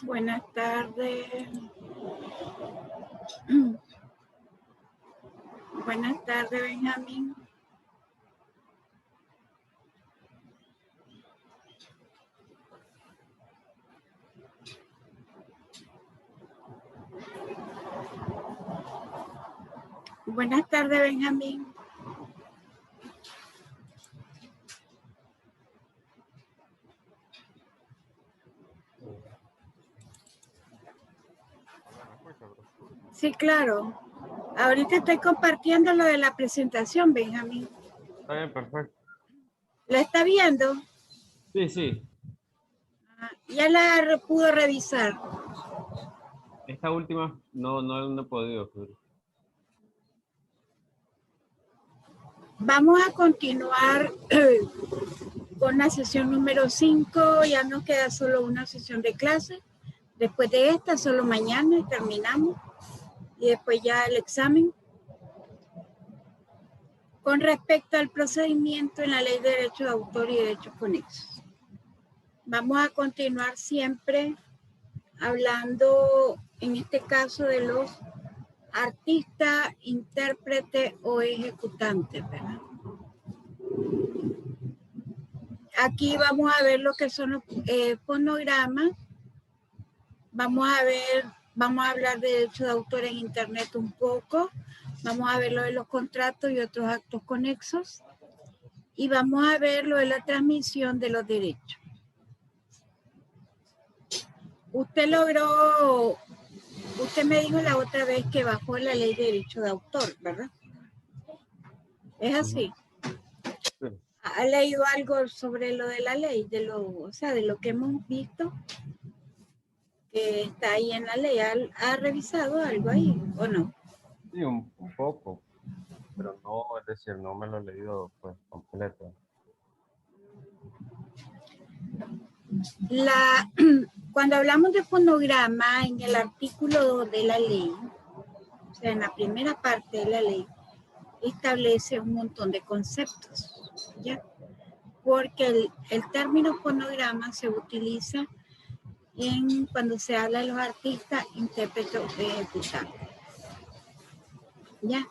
Buenas tardes. Buenas tardes, Benjamín. Buenas tardes, Benjamín. Sí, claro. Ahorita estoy compartiendo lo de la presentación, Benjamín. Está bien, perfecto. ¿La está viendo? Sí, sí. Ya la pudo revisar. Esta última no he podido. Pero... Vamos a continuar con la sesión número 5. Ya nos queda solo una sesión de clase. Después de esta, solo mañana y terminamos. Y después ya el examen. Con respecto al procedimiento en la Ley de Derecho de Autor y Derechos Conexos. Vamos a continuar siempre hablando, en este caso, de los artistas, intérpretes o ejecutantes, ¿verdad? Aquí vamos a ver lo que son los fonogramas. Vamos a hablar de derecho de autor en Internet un poco. Vamos a ver lo de los contratos y otros actos conexos. Y vamos a ver lo de la transmisión de los derechos. Usted me dijo la otra vez que bajó la ley de derecho de autor, ¿verdad? ¿Es así? Sí. ¿Ha leído algo sobre lo de la ley? De lo que hemos visto que está ahí en la ley. ¿Ha revisado algo ahí o no? Sí, un poco, pero no, es decir, no me lo he leído pues completo. Cuando hablamos de fonograma, en el artículo 2 de la ley, o sea, en la primera parte de la ley, establece un montón de conceptos, ¿ya? Porque el término fonograma se utiliza cuando se habla de los artistas, intérpretes o ejecutantes. ¿Ya?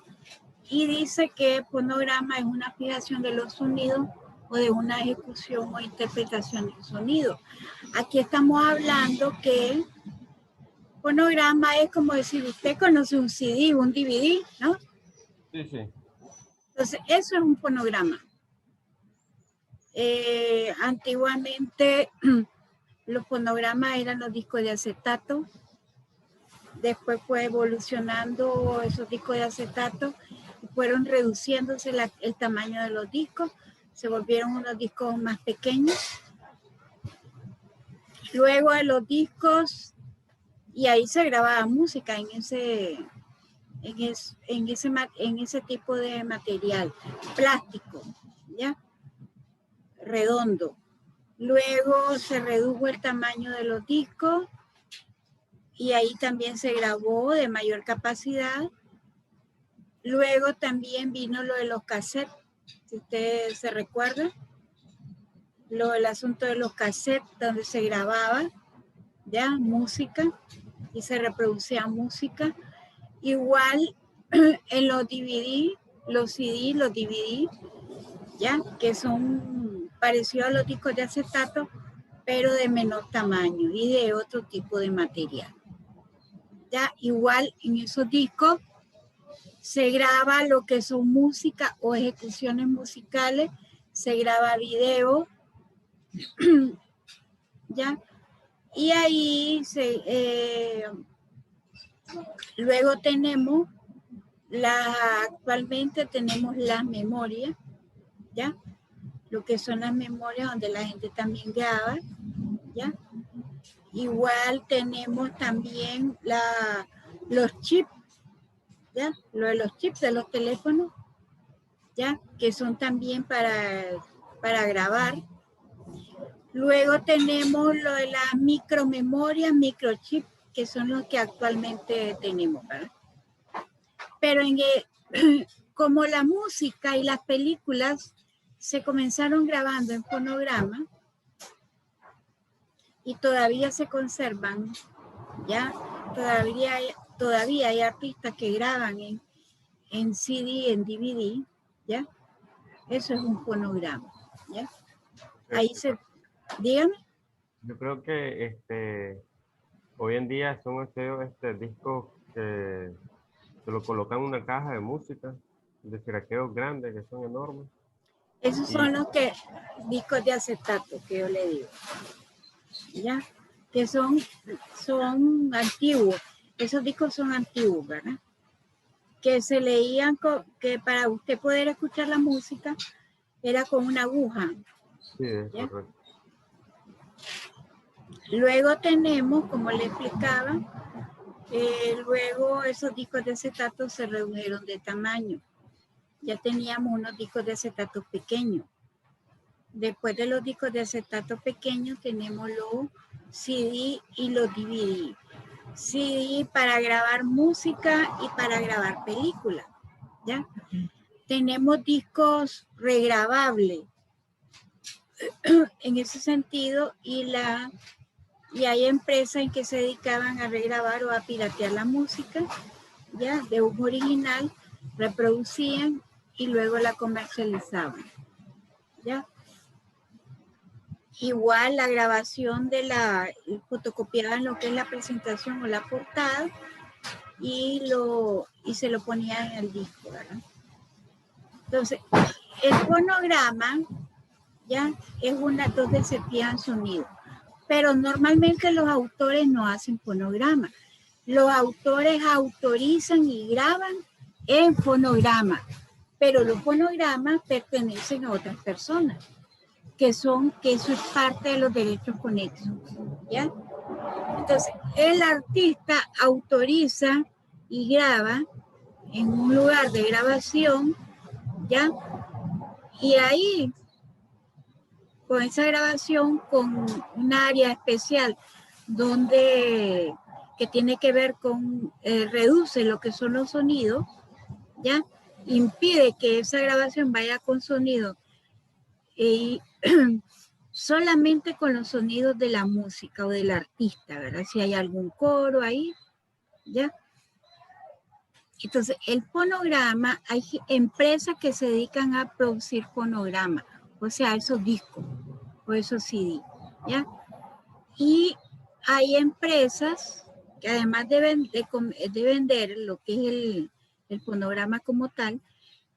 Y dice que fonograma es una fijación de los sonidos o de una ejecución o interpretación del sonido. Aquí estamos hablando que fonograma es como decir, usted conoce un CD, un DVD, ¿no? Sí, sí. Entonces, eso es un fonograma. Antiguamente los fonogramas eran los discos de acetato. Después fue evolucionando esos discos de acetato y fueron reduciéndose el tamaño de los discos. Se volvieron unos discos más pequeños. Luego de los discos, y ahí se grababa música en ese tipo de material, plástico, ¿ya? Redondo. Luego se redujo el tamaño de los discos y ahí también se grabó de mayor capacidad. Luego también vino lo de los cassettes, si ustedes se recuerdan, el asunto de los cassettes donde se grababa ya música y se reproducía música. Igual en los DVD, los CD, los DVD, ya que son parecidos a los discos de acetato, pero de menor tamaño y de otro tipo de material. Ya igual en esos discos se graba lo que son música o ejecuciones musicales, se graba video, ¿ya? Y ahí luego actualmente tenemos las memorias, ¿ya? Lo que son las memorias donde la gente también graba, ¿ya? Igual tenemos también los chips, ¿ya? Lo de los chips de los teléfonos, ¿ya? Que son también para grabar. Luego tenemos lo de las micromemorias, microchips, que son los que actualmente tenemos, ¿verdad? Pero como la música y las películas se comenzaron grabando en fonograma, y todavía se conservan, ya, todavía hay artistas que graban en CD, en DVD, ya, eso es un fonograma, ya. Ahí se, dígame. Yo creo que hoy en día son discos que se lo colocan en una caja de música, de craqueos grandes que son enormes. Esos son los discos de acetato que yo le digo, ya, que son antiguos. Esos discos son antiguos, ¿verdad? Que se leían, que para usted poder escuchar la música era con una aguja. Sí, es correcto. Luego tenemos, como le explicaba, luego esos discos de acetato se redujeron de tamaño. Ya teníamos unos discos de acetato pequeños. Después de los discos de acetato pequeños tenemos los CD y los DVD. CD para grabar música y para grabar películas, ¿ya? Tenemos discos regrabables en ese sentido y hay empresas en que se dedicaban a regrabar o a piratear la música, ya, de un original, reproducían y luego la comercializaban, ya. Igual la grabación fotocopiaban lo que es la presentación o la portada y se lo ponían en el disco, ¿verdad? Entonces, el fonograma, ya, es donde se pidan sonido. Pero normalmente los autores no hacen fonograma. Los autores autorizan y graban en fonograma, pero los fonogramas pertenecen a otras personas, que eso es parte de los derechos conexos, ¿ya? Entonces, el artista autoriza y graba en un lugar de grabación, ¿ya? Y ahí, con esa grabación, con un área especial que tiene que ver con, reduce lo que son los sonidos, ¿ya? Impide que esa grabación vaya con sonido y solamente con los sonidos de la música o del artista, ¿verdad? Si hay algún coro ahí, ¿ya? Entonces, el fonograma, hay empresas que se dedican a producir fonogramas, o sea, esos discos o esos CD, ¿ya? Y hay empresas que además de vender lo que es el fonograma como tal,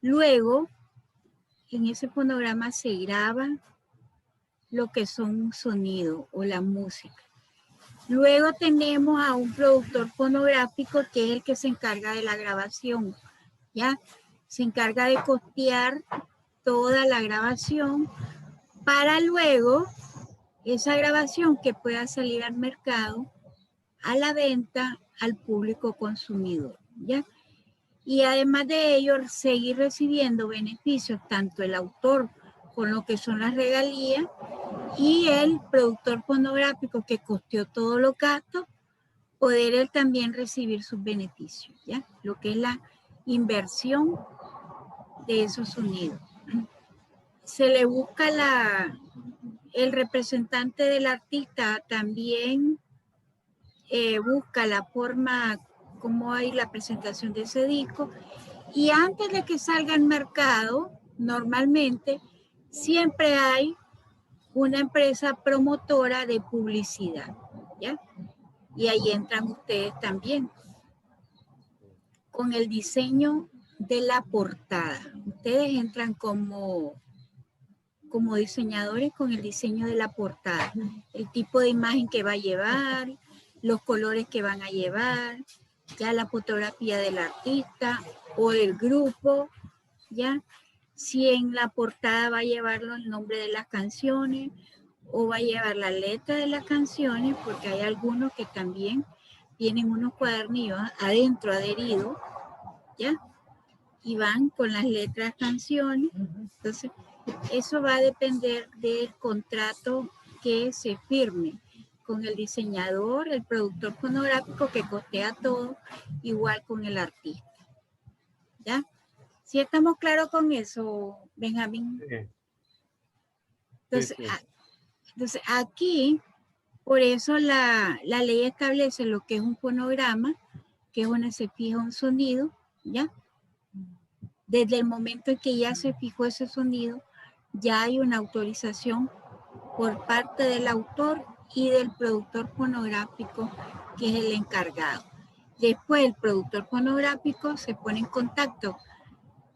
luego en ese fonograma se graba lo que son sonidos o la música. Luego tenemos a un productor fonográfico que es el que se encarga de la grabación, ¿ya? Se encarga de costear toda la grabación para luego esa grabación que pueda salir al mercado, a la venta, al público consumidor, ¿ya? Y además de ello, seguir recibiendo beneficios tanto el autor con lo que son las regalías y el productor fonográfico que costeó todos los gastos, poder él también recibir sus beneficios, ¿ya? Lo que es la inversión de esos sonidos. Se le busca el representante del artista también busca la forma como hay la presentación de ese disco y antes de que salga al mercado, normalmente siempre hay una empresa promotora de publicidad, ¿ya? Y ahí entran ustedes también con el diseño de la portada. Ustedes entran como diseñadores con el diseño de la portada, el tipo de imagen que va a llevar, los colores que van a llevar, ya la fotografía del artista o del grupo, ya si en la portada va a llevar el nombre de las canciones o va a llevar la letra de las canciones, porque hay algunos que también tienen unos cuadernillos adentro adheridos, ya, y van con las letras canciones. Entonces, eso va a depender del contrato que se firme con el diseñador, el productor fonográfico que costea todo, igual con el artista. ¿Ya? ¿Sí estamos claros con eso, Benjamín? Sí. Entonces, Sí. entonces aquí Por eso la ley establece lo que es un fonograma, que es donde se fija un sonido, ¿ya? Desde el momento en que ya se fijó ese sonido, ya hay una autorización por parte del autor y del productor fonográfico, que es el encargado. Después el productor fonográfico se pone en contacto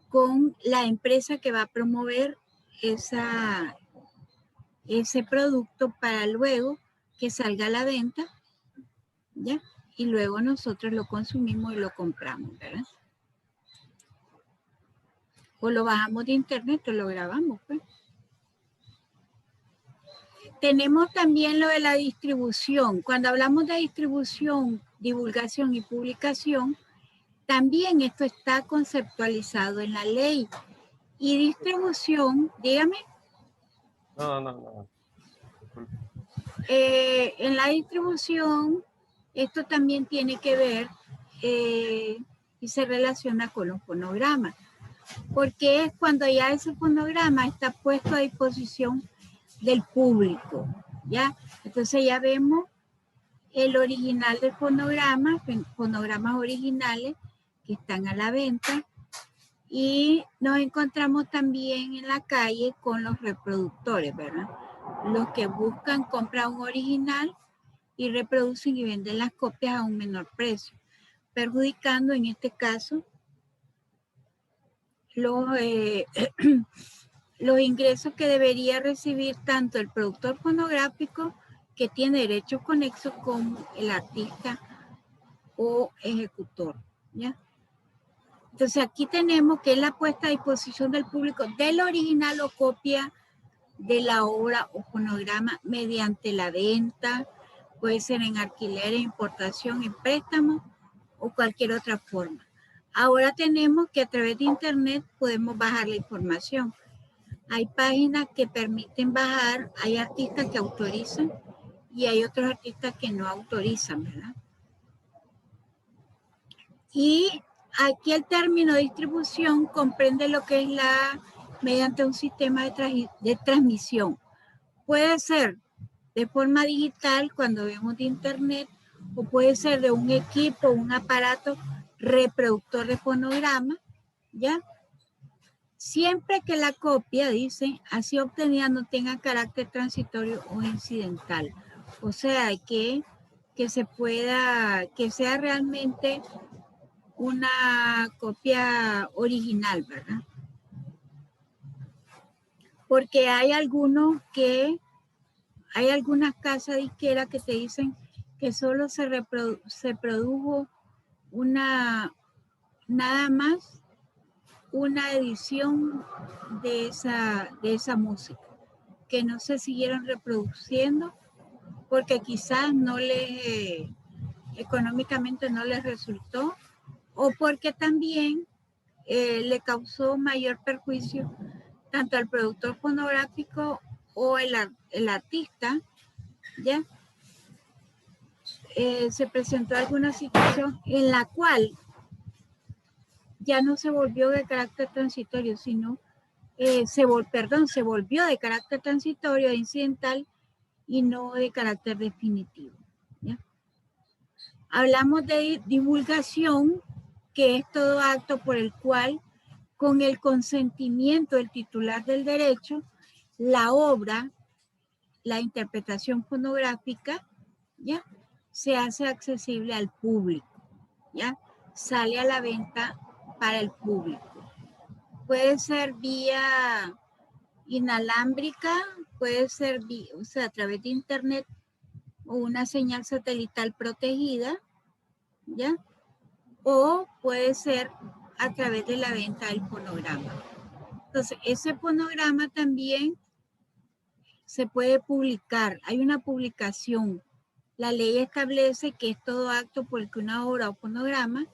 con la empresa que va a promover ese producto para luego que salga a la venta, ¿ya? Y luego nosotros lo consumimos y lo compramos, ¿verdad? O lo bajamos de internet o lo grabamos, pues. Tenemos también lo de la distribución. Cuando hablamos de distribución, divulgación y publicación, también esto está conceptualizado en la ley. Y distribución, dígame. No. En la distribución, esto también tiene que ver y se relaciona con los fonogramas, porque es cuando ya ese fonograma está puesto a disposición del público, ¿ya? Entonces ya vemos el original del fonograma, fonogramas originales que están a la venta, y nos encontramos también en la calle con los reproductores, ¿verdad? Los que buscan comprar un original y reproducen y venden las copias a un menor precio, perjudicando en este caso los ingresos que debería recibir tanto el productor fonográfico, que tiene derechos conexos, como el artista o ejecutor, ¿ya? Entonces aquí tenemos que es la puesta a disposición del público del original o copia de la obra o fonograma mediante la venta, puede ser en alquiler, en importación, en préstamo o cualquier otra forma. Ahora tenemos que a través de internet podemos bajar la información. Hay páginas que permiten bajar, hay artistas que autorizan y hay otros artistas que no autorizan, ¿verdad? Y aquí el término distribución comprende lo que es mediante un sistema de transmisión. Puede ser de forma digital cuando vemos de internet, o puede ser de un equipo, un aparato reproductor de fonograma, ¿ya? Siempre que la copia, dice, así obtenida no tenga carácter transitorio o incidental. O sea, que sea realmente una copia original, ¿verdad? Porque hay algunas casas disqueras que te dicen que solo se produjo nada más una edición de esa música, que no se siguieron reproduciendo porque quizás económicamente no les resultó, o porque también le causó mayor perjuicio tanto al productor fonográfico o el artista, ¿ya? Se presentó alguna situación en la cual ya no se volvió de carácter transitorio, sino se volvió de carácter transitorio e incidental y no de carácter definitivo, ¿ya? Hablamos de divulgación, que es todo acto por el cual, con el consentimiento del titular del derecho, la obra, la interpretación fonográfica, ¿ya?, se hace accesible al público, ¿ya? Sale a la venta para el público. Puede ser vía inalámbrica, puede ser a través de internet o una señal satelital protegida, ¿ya? O puede ser a través de la venta del fonograma. Entonces, ese fonograma también se puede publicar. Hay una publicación. La ley establece que es todo acto por el que una obra o fonograma,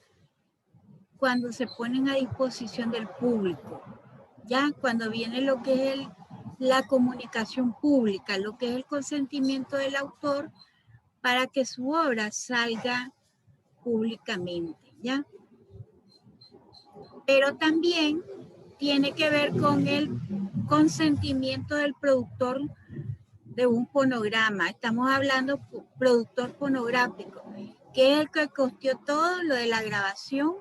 cuando se ponen a disposición del público, ya cuando viene lo que es la comunicación pública, lo que es el consentimiento del autor para que su obra salga públicamente, ¿ya? Pero también tiene que ver con el consentimiento del productor de un fonograma. Estamos hablando productor fonográfico, que es el que costeó todo lo de la grabación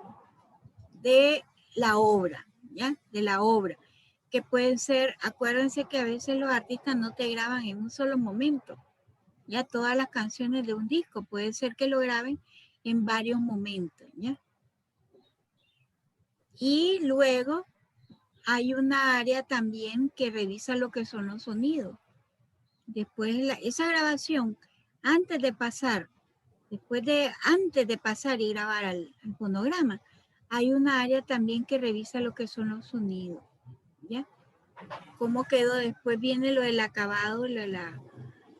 de la obra, ¿ya? De la obra, que pueden ser, acuérdense que a veces los artistas no te graban en un solo momento, ya todas las canciones de un disco, puede ser que lo graben en varios momentos, ¿ya? Y luego hay una área también que revisa lo que son los sonidos. Después esa grabación, antes de pasar y grabar al fonograma, hay una área también que revisa lo que son los sonidos, ¿ya? Cómo quedó, después viene lo del acabado, la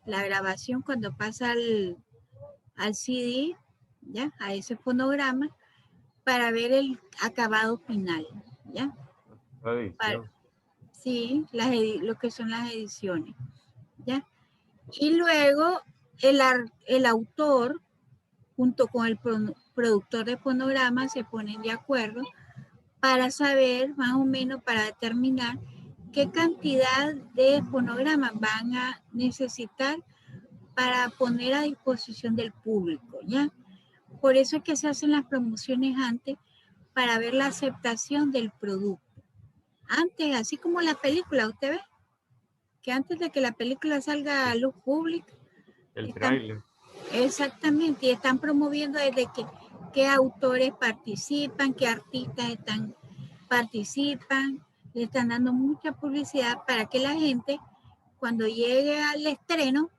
grabación cuando pasa al CD, ¿ya? A ese fonograma, para ver el acabado final, ¿ya? Sí, lo que son las ediciones, ¿ya? Y luego el autor, junto con el productor de fonograma, se ponen de acuerdo para saber, más o menos, para determinar qué cantidad de fonogramas van a necesitar para poner a disposición del público, ¿ya? Por eso es que se hacen las promociones antes, para ver la aceptación del producto. Antes, así como la película, usted ve que antes de que la película salga a luz pública, el tráiler. Exactamente, y están promoviendo desde qué autores participan, qué artistas participan, le están dando mucha publicidad para que la gente, cuando llegue al estreno,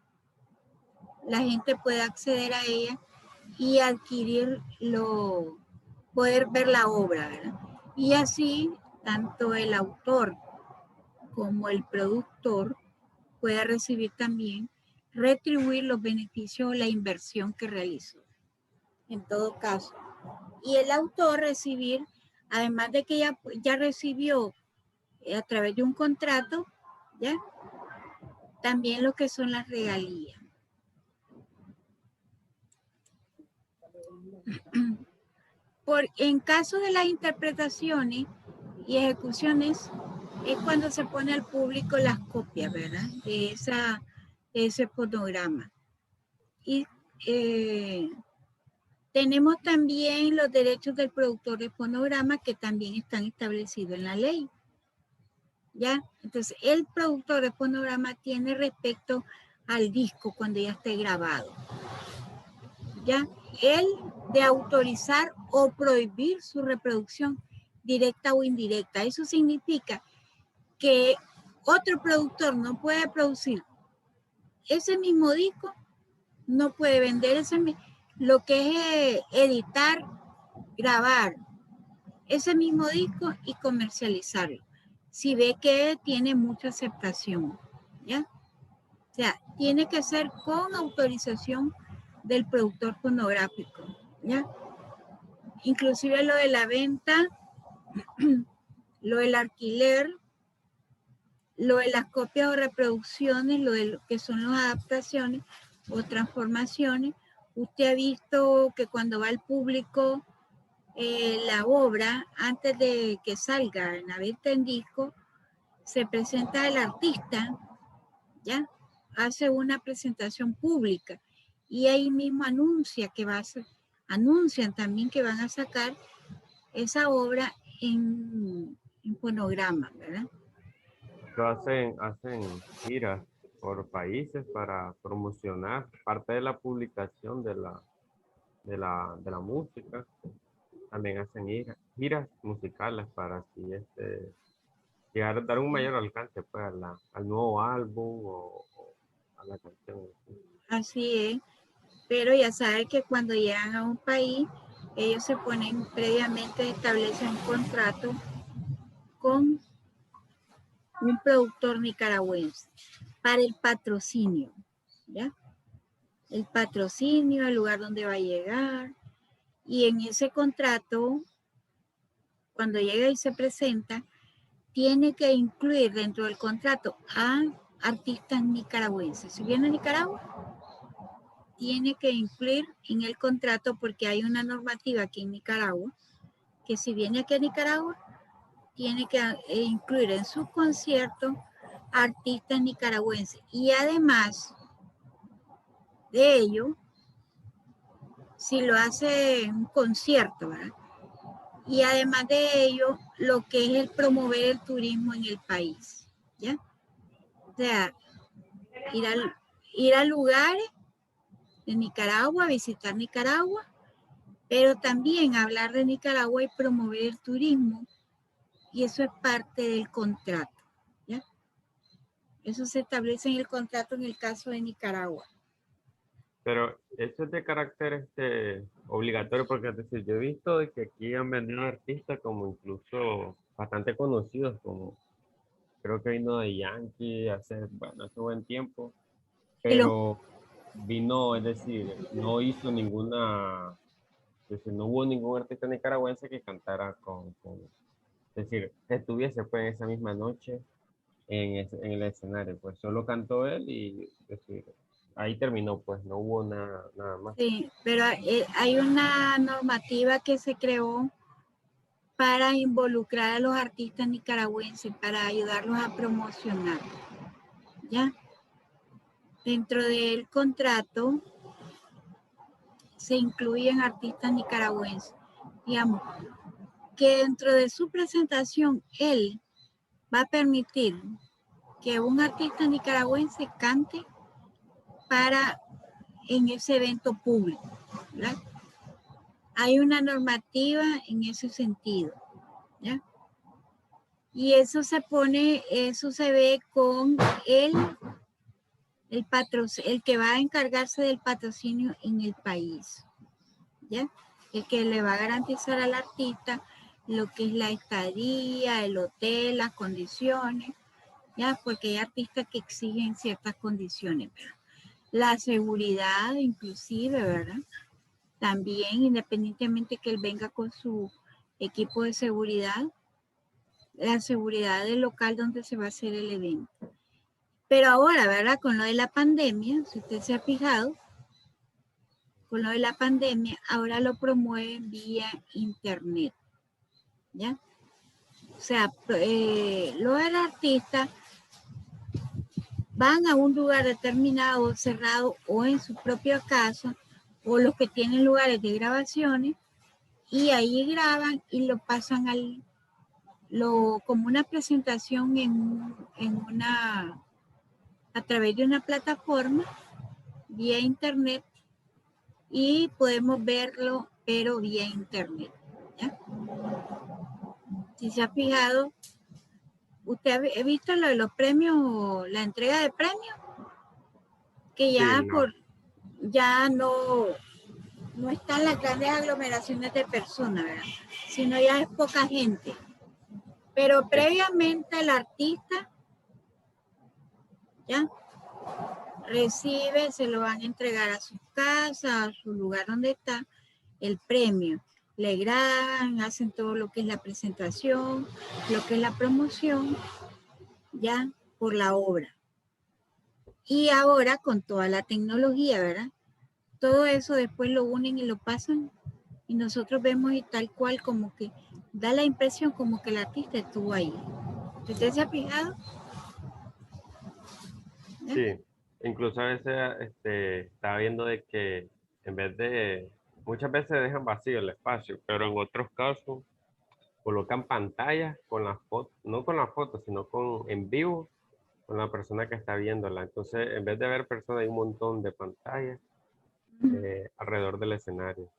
la gente pueda acceder a ella y poder ver la obra, ¿verdad? Y así, tanto el autor como el productor pueda recibir también, retribuir los beneficios o la inversión que realizó, en todo caso. Y el autor recibir, además de que ya recibió a través de un contrato, ¿ya? También lo que son las regalías. En caso de las interpretaciones y ejecuciones, es cuando se pone al público las copias, ¿verdad? De ese fonograma. Y tenemos también los derechos del productor de fonograma, que también están establecidos en la ley, ¿ya? Entonces, el productor de fonograma tiene respecto al disco cuando ya esté grabado, ¿ya? El de autorizar o prohibir su reproducción directa o indirecta. Eso significa que otro productor no puede producir ese mismo disco, no puede vender lo que es editar, grabar ese mismo disco y comercializarlo, si ve que tiene mucha aceptación, ¿ya? O sea, tiene que ser con autorización del productor fonográfico, ¿ya? Inclusive lo de la venta, lo del alquiler, lo de las copias o reproducciones, lo de lo que son las adaptaciones o transformaciones. Usted ha visto que cuando va al público la obra, antes de que salga en la venta en disco, se presenta el artista, ¿ya? Hace una presentación pública y ahí mismo anuncian también que van a sacar esa obra en fonograma, ¿verdad? Hacen giras por países para promocionar parte de la publicación de la música. También hacen giras musicales para así llegar a dar un mayor alcance pues, al nuevo álbum o a la canción. Así es, pero ya sabe que cuando llegan a un país, ellos se ponen previamente, establecen un contrato con un productor nicaragüense para el patrocinio, ¿ya? El patrocinio, el lugar donde va a llegar, y en ese contrato, cuando llega y se presenta, tiene que incluir dentro del contrato a artistas nicaragüenses. Si viene a Nicaragua, tiene que incluir en el contrato, porque hay una normativa aquí en Nicaragua, que si viene aquí a Nicaragua, tiene que incluir en sus conciertos artistas nicaragüenses. Y además de ello, si lo hace un concierto, ¿verdad? Y además de ello, lo que es el promover el turismo en el país, ¿ya? O sea, ir a lugares de Nicaragua, visitar Nicaragua, pero también hablar de Nicaragua y promover el turismo, y eso es parte del contrato, ¿ya? Eso se establece en el contrato en el caso de Nicaragua. Pero eso es de carácter obligatorio, porque es decir, yo he visto de que aquí han venido artistas como incluso bastante conocidos, como creo que vino de Yankee hace buen tiempo, Que lo, pero vino, es decir, no hizo ninguna, es decir, no hubo ningún artista nicaragüense que cantara es decir, estuviese pues en esa misma noche en el escenario, pues solo cantó él y es decir, ahí terminó, pues no hubo nada más. sí, pero hay una normativa que se creó para involucrar a los artistas nicaragüenses, para ayudarlos a promocionar, ¿ya? Dentro del contrato se incluyen artistas nicaragüenses. Digamos que dentro de su presentación, él va a permitir que un artista nicaragüense cante en ese evento público, ¿verdad? Hay una normativa en ese sentido, ¿ya? Y eso se ve con el que va a encargarse del patrocinio en el país, ¿ya? El que le va a garantizar al artista lo que es la estadía, el hotel, las condiciones, ¿ya? Porque hay artistas que exigen ciertas condiciones, ¿verdad? La seguridad inclusive, ¿verdad? También, independientemente que él venga con su equipo de seguridad, la seguridad del local donde se va a hacer el evento. Pero ahora, ¿verdad? Con lo de la pandemia, si usted se ha fijado, con lo de la pandemia, ahora lo promueven vía internet, ¿ya? O sea, los artistas van a un lugar determinado, cerrado, o en su propia casa, o los que tienen lugares de grabaciones, y ahí graban y lo pasan como una presentación a través de una plataforma vía internet, y podemos verlo, pero vía internet, ¿ya? Si se ha fijado, usted ha visto lo de los premios, la entrega de premios, que Sí, ya no. ya no están las grandes aglomeraciones de personas, ¿verdad? Sino ya es poca gente. Pero previamente el artista ya recibe, se lo van a entregar a su casa, a su lugar donde está el premio. Le graban, hacen todo lo que es la presentación, lo que es la promoción, ya por la obra. Y ahora con toda la tecnología, ¿verdad? Todo eso después lo unen y lo pasan, y nosotros vemos y tal cual, como que da la impresión como que el artista estuvo ahí. ¿Usted se ha fijado? ¿Ya? Sí, incluso a veces estaba viendo de que en vez de, muchas veces dejan vacío el espacio, pero en otros casos colocan pantallas con las fotos, no con las fotos, sino en vivo con la persona que está viéndola. Entonces, en vez de ver personas, hay un montón de pantallas alrededor del escenario.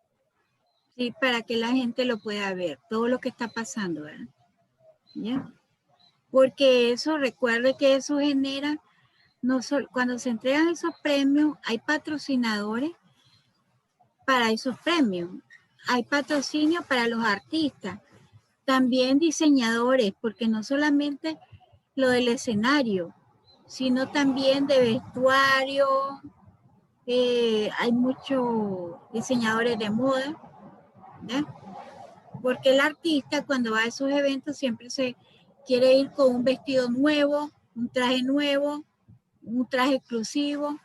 Sí, para que la gente lo pueda ver, todo lo que está pasando, ¿verdad? ¿Ya? Porque eso, recuerde que eso genera, no solo, cuando se entregan esos premios, hay patrocinadores para esos premios, hay patrocinio para los artistas, también diseñadores, porque no solamente lo del escenario, sino también de vestuario, hay muchos diseñadores de moda, ¿ya? Porque el artista cuando va a esos eventos siempre se quiere ir con un vestido nuevo, un traje exclusivo,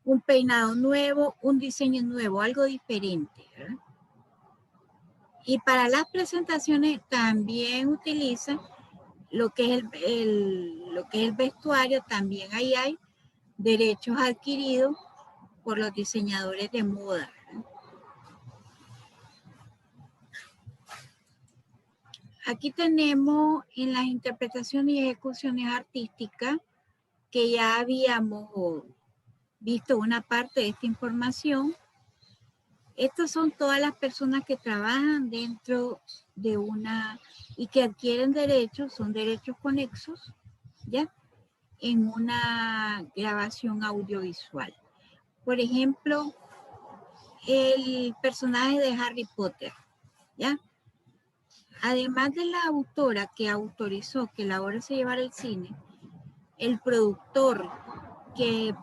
un peinado nuevo, un diseño nuevo, algo diferente, ¿verdad? Y para las presentaciones también utiliza lo que es el vestuario, también ahí hay derechos adquiridos por los diseñadores de moda. Aquí tenemos en las interpretaciones y ejecuciones artísticas, que ya habíamos visto una parte de esta información. Estas son todas las personas que trabajan dentro de una y que adquieren derechos, son derechos conexos, ¿ya? En una grabación audiovisual. Por ejemplo, el personaje de Harry Potter, ¿ya? Además de la autora que autorizó que la obra se llevara al cine, el productor que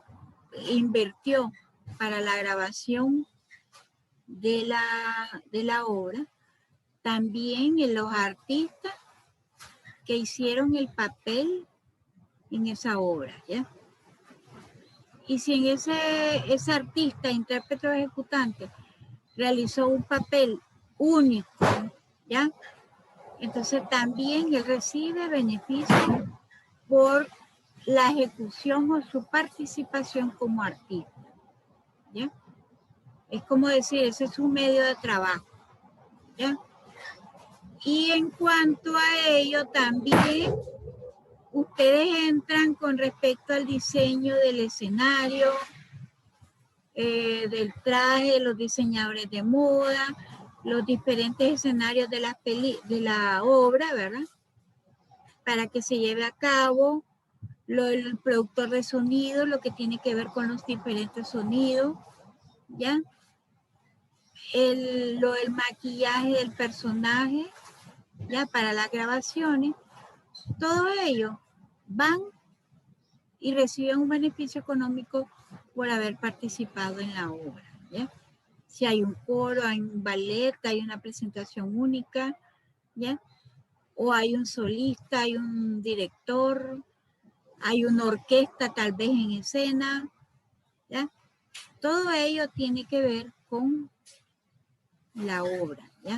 invirtió para la grabación de la obra, también en los artistas que hicieron el papel en esa obra, ¿ya? Y si en ese artista, intérprete o ejecutante realizó un papel único, ¿ya? Entonces también él recibe beneficios por la ejecución o su participación como artista, ¿ya? Es como decir, ese es su medio de trabajo, ¿ya? Y en cuanto a ello, también ustedes entran con respecto al diseño del escenario, del traje, los diseñadores de moda, los diferentes escenarios de la obra, ¿verdad? Para que se lleve a cabo, el productor de sonido, lo que tiene que ver con los diferentes sonidos, ¿ya? El maquillaje del personaje, ¿ya? Para las grabaciones, todo ello van y reciben un beneficio económico por haber participado en la obra, ¿ya? Si hay un coro, hay un ballet, hay una presentación única, ¿ya? O hay un solista, hay un director, hay una orquesta tal vez en escena, ¿ya? Todo ello tiene que ver con la obra, ¿ya?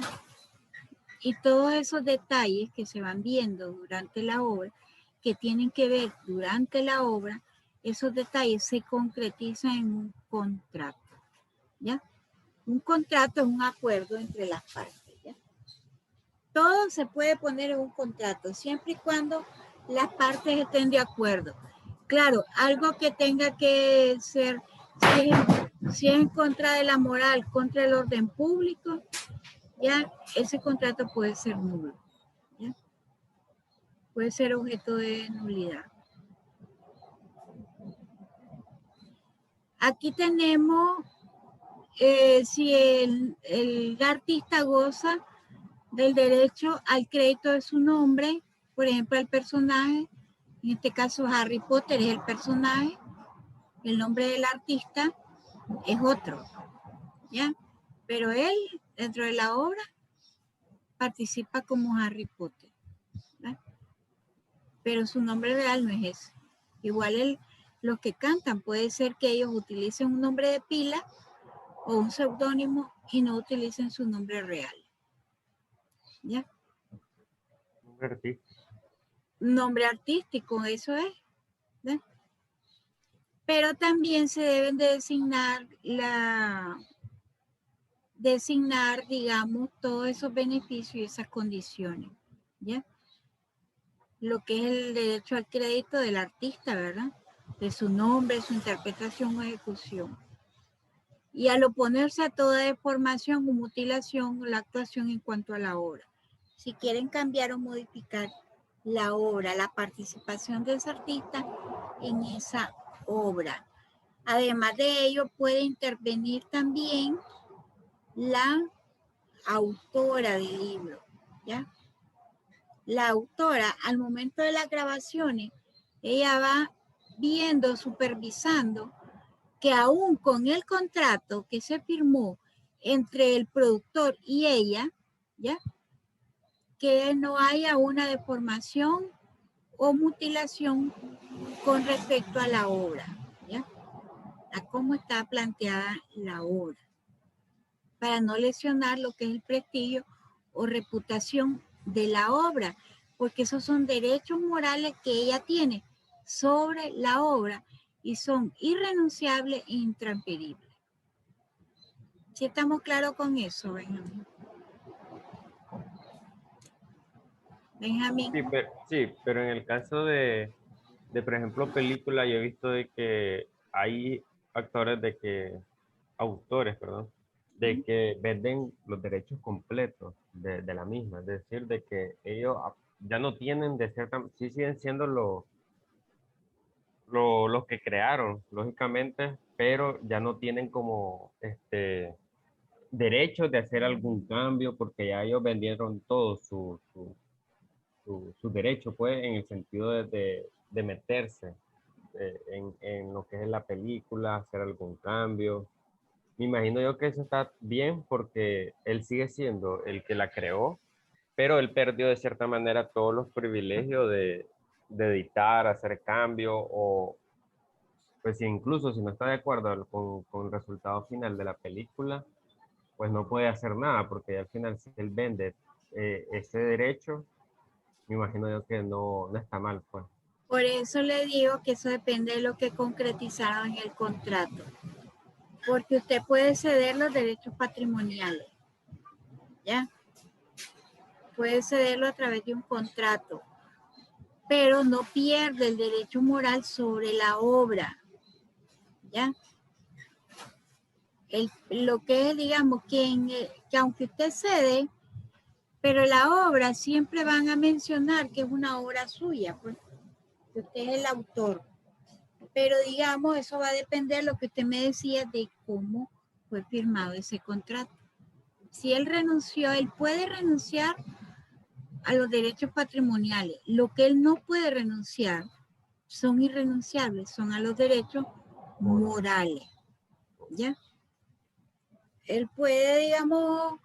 Y todos esos detalles que se van viendo durante la obra, que tienen que ver durante la obra, esos detalles se concretizan en un contrato, ¿ya? Un contrato es un acuerdo entre las partes, ¿ya? Todo se puede poner en un contrato, siempre y cuando las partes estén de acuerdo. Claro, algo que tenga que ser, si es en contra de la moral, contra el orden público, ya ese contrato puede ser nulo, ¿ya? Puede ser objeto de nulidad. Aquí tenemos si el artista goza del derecho al crédito de su nombre, por ejemplo, el personaje, en este caso Harry Potter es el personaje, el nombre del artista es otro, ¿ya? Pero él, dentro de la obra, participa como Harry Potter, ¿verdad? Pero su nombre real no es ese. Igual los que cantan, puede ser que ellos utilicen un nombre de pila o un seudónimo y no utilicen su nombre real, ¿ya? Nombre artístico. Nombre artístico, eso es, ¿ya? Pero también se deben de designar, digamos, todos esos beneficios y esas condiciones, ¿ya? Lo que es el derecho al crédito del artista, ¿verdad? De su nombre, su interpretación o ejecución. Y al oponerse a toda deformación o mutilación, la actuación en cuanto a la obra. Si quieren cambiar o modificar la obra, la participación de ese artista en esa obra. Además de ello, puede intervenir también la autora del libro, ¿ya? La autora, al momento de las grabaciones, ella va viendo, supervisando que aún con el contrato que se firmó entre el productor y ella, ¿ya? Que no haya una deformación o mutilación con respecto a la obra, ¿ya? A cómo está planteada la obra, para no lesionar lo que es el prestigio o reputación de la obra, porque esos son derechos morales que ella tiene sobre la obra y son irrenunciables e intransferibles. ¿Sí estamos claros con eso, Benjamín? Benjamín. Sí, pero en el caso por ejemplo, película, yo he visto de que hay autores, perdón, de que venden los derechos completos de la misma, es decir, de que ellos ya no tienen sí siguen siendo los que crearon, lógicamente, pero ya no tienen como derechos de hacer algún cambio porque ya ellos vendieron todo su derecho, pues, en el sentido de meterse en lo que es la película, hacer algún cambio. Me imagino yo que eso está bien porque él sigue siendo el que la creó, pero él perdió de cierta manera todos los privilegios de editar, hacer cambios o, pues incluso si no está de acuerdo con el resultado final de la película, pues no puede hacer nada porque al final si él vende ese derecho, me imagino yo que no está mal, pues. Por eso le digo que eso depende de lo que concretizaron en el contrato. Porque usted puede ceder los derechos patrimoniales, ¿ya? Puede cederlo a través de un contrato, pero no pierde el derecho moral sobre la obra, ¿ya? Lo que es, digamos, que aunque usted cede, pero la obra siempre van a mencionar que es una obra suya, pues, que usted es el autor. Pero digamos, eso va a depender de lo que usted me decía de cómo fue firmado ese contrato. Si él renunció, él puede renunciar a los derechos patrimoniales. Lo que él no puede renunciar son irrenunciables, son a los derechos morales. ¿Ya? Él puede, digamos,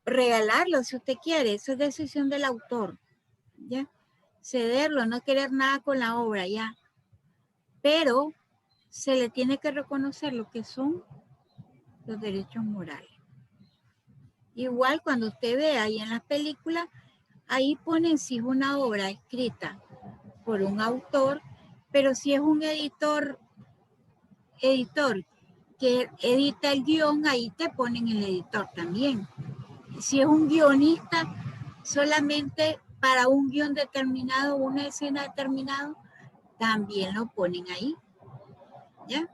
regalarlo si usted quiere, eso es decisión del autor. ¿Ya? Cederlo, no querer nada con la obra, ya. Pero se le tiene que reconocer lo que son los derechos morales. Igual cuando usted ve ahí en las películas, ahí ponen si es una obra escrita por un autor, pero si es un editor que edita el guión, ahí te ponen el editor también. Si es un guionista, solamente para un guión determinado, una escena determinada, también lo ponen ahí. ¿Ya?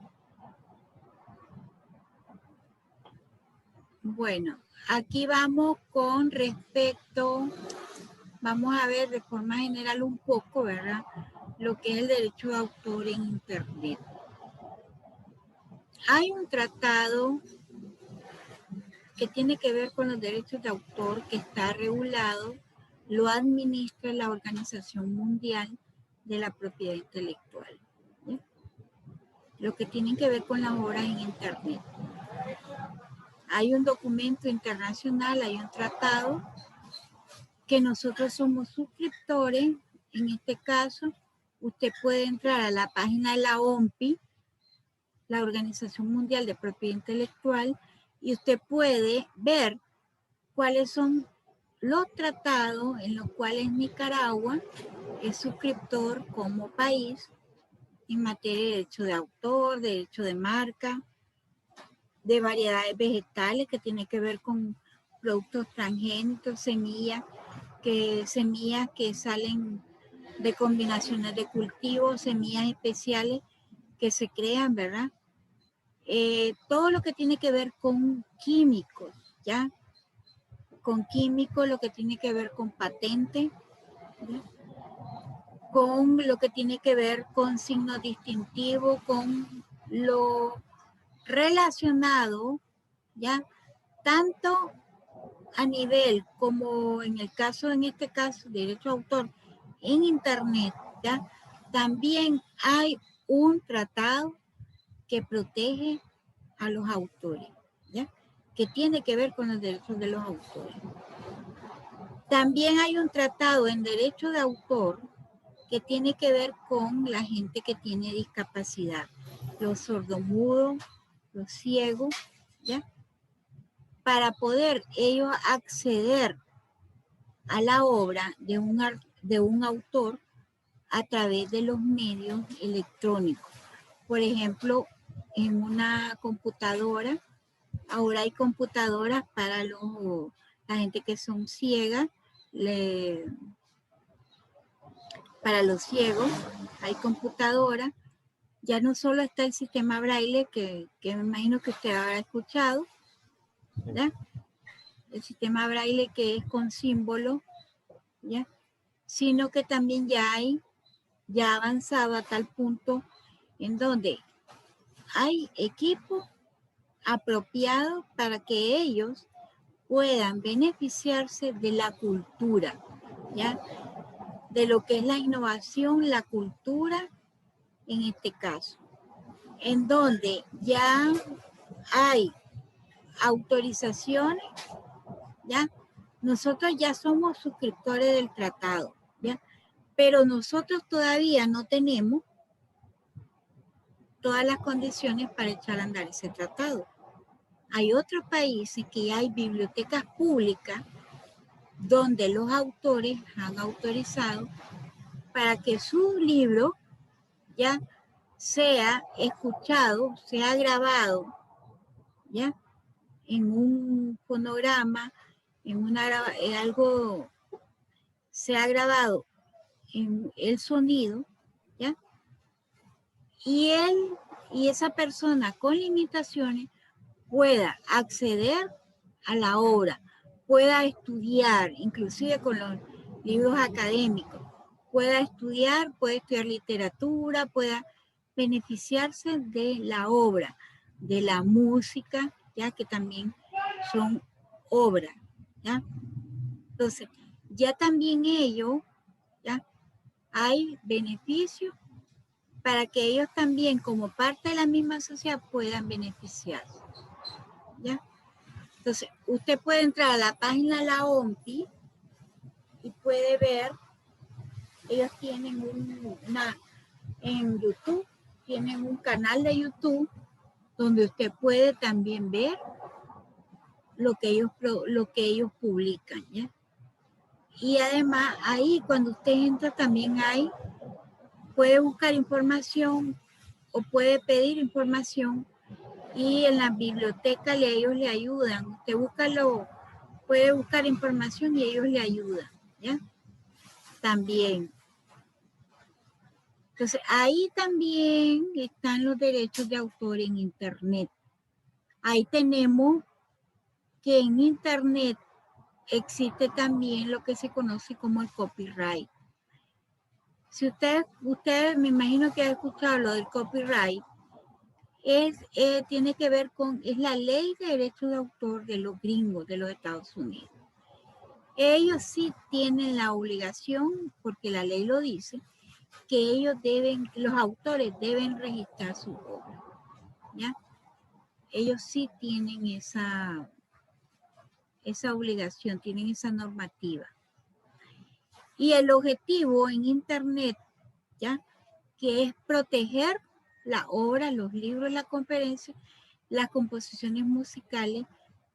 Bueno, aquí vamos con respecto, vamos a ver de forma general un poco, ¿verdad? Lo que es el derecho de autor en Internet. Hay un tratado que tiene que ver con los derechos de autor que está regulado, lo administra la Organización Mundial de la Propiedad Intelectual. ¿Sí? Lo que tiene que ver con las obras en Internet. Hay un documento internacional, hay un tratado que nosotros somos suscriptores. En este caso, usted puede entrar a la página de la OMPI, la Organización Mundial de Propiedad Intelectual, y usted puede ver cuáles son los tratados en los cuales Nicaragua es suscriptor como país en materia de derecho de autor, derecho de marca, de variedades vegetales que tiene que ver con productos transgénicos, semillas que salen de combinaciones de cultivos, semillas especiales que se crean, ¿verdad? Todo lo que tiene que ver con químicos, ¿ya? Con químicos, lo que tiene que ver con patente, ¿ya? Con lo que tiene que ver con signos distintivos, con lo relacionado, ¿ya? Tanto a nivel como en este caso, derecho de autor en Internet, ¿ya? También hay un tratado que protege a los autores, ¿ya? Que tiene que ver con los derechos de los autores. También hay un tratado en derecho de autor que tiene que ver con la gente que tiene discapacidad, los sordomudos, los ciegos, ¿ya? Para poder ellos acceder a la obra de un autor a través de los medios electrónicos. Por ejemplo, en una computadora, ahora hay computadoras para la gente que son ciegas, para los ciegos hay computadoras. Ya no solo está el sistema braille, que me imagino que usted habrá escuchado, ¿ya? El sistema braille que es con símbolo, ¿ya? Sino que también ya avanzado a tal punto en donde hay equipos apropiados para que ellos puedan beneficiarse de la cultura, ¿ya? De lo que es la innovación, la cultura, en este caso, en donde ya hay autorizaciones, ¿ya? Nosotros ya somos suscriptores del tratado, ¿ya? Pero nosotros todavía no tenemos todas las condiciones para echar a andar ese tratado. Hay otros países que hay bibliotecas públicas donde los autores han autorizado para que su libro ya sea escuchado, sea grabado, ya en un fonograma, en algo, sea grabado en el sonido, ya, y esa persona con limitaciones pueda acceder a la obra, pueda estudiar, inclusive con los libros académicos, puede estudiar literatura, pueda beneficiarse de la obra, de la música, ya que también son obras, ¿ya? Entonces, ya también ellos, ¿ya? Hay beneficios para que ellos también, como parte de la misma sociedad, puedan beneficiarse, ¿ya? Entonces, usted puede entrar a la página de la OMPI y puede ver, ellos tienen en YouTube, tienen un canal de YouTube donde usted puede también ver lo que ellos publican, ¿ya? Y además ahí cuando usted entra también puede buscar información o puede pedir información y en la biblioteca ellos le ayudan. Usted puede buscar información y ellos le ayudan, ¿ya? También. Entonces, ahí también están los derechos de autor en Internet. Ahí tenemos que en Internet existe también lo que se conoce como el copyright. Si usted me imagino que ha escuchado lo del copyright, tiene que ver es la ley de derechos de autor de los gringos de los Estados Unidos. Ellos sí tienen la obligación, porque la ley lo dice, que los autores deben registrar su obra, ¿ya? Ellos sí tienen esa obligación, tienen esa normativa. Y el objetivo en Internet, ¿ya? Que es proteger la obra, los libros, la conferencia, las composiciones musicales,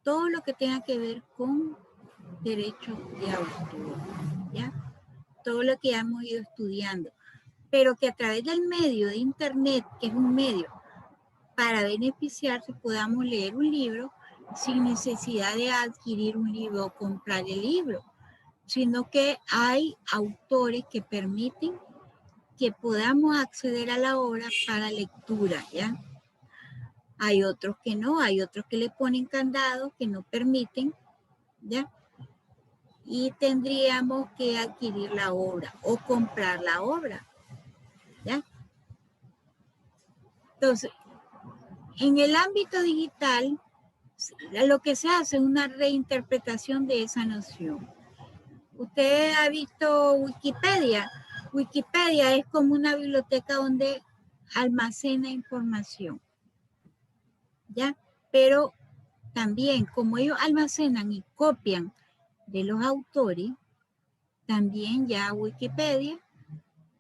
todo lo que tenga que ver con derechos de autor, ¿ya? Todo lo que ya hemos ido estudiando, pero que a través del medio de Internet, que es un medio para beneficiarse, podamos leer un libro sin necesidad de adquirir un libro o comprar el libro, sino que hay autores que permiten que podamos acceder a la obra para lectura, ¿ya? Hay otros que no, hay otros que le ponen candados que no permiten, ¿ya? Y tendríamos que adquirir la obra o comprar la obra, ¿ya? Entonces, en el ámbito digital, lo que se hace es una reinterpretación de esa noción. Usted ha visto Wikipedia. Wikipedia es como una biblioteca donde almacena información, ¿ya? Pero también, como ellos almacenan y copian de los autores, también ya Wikipedia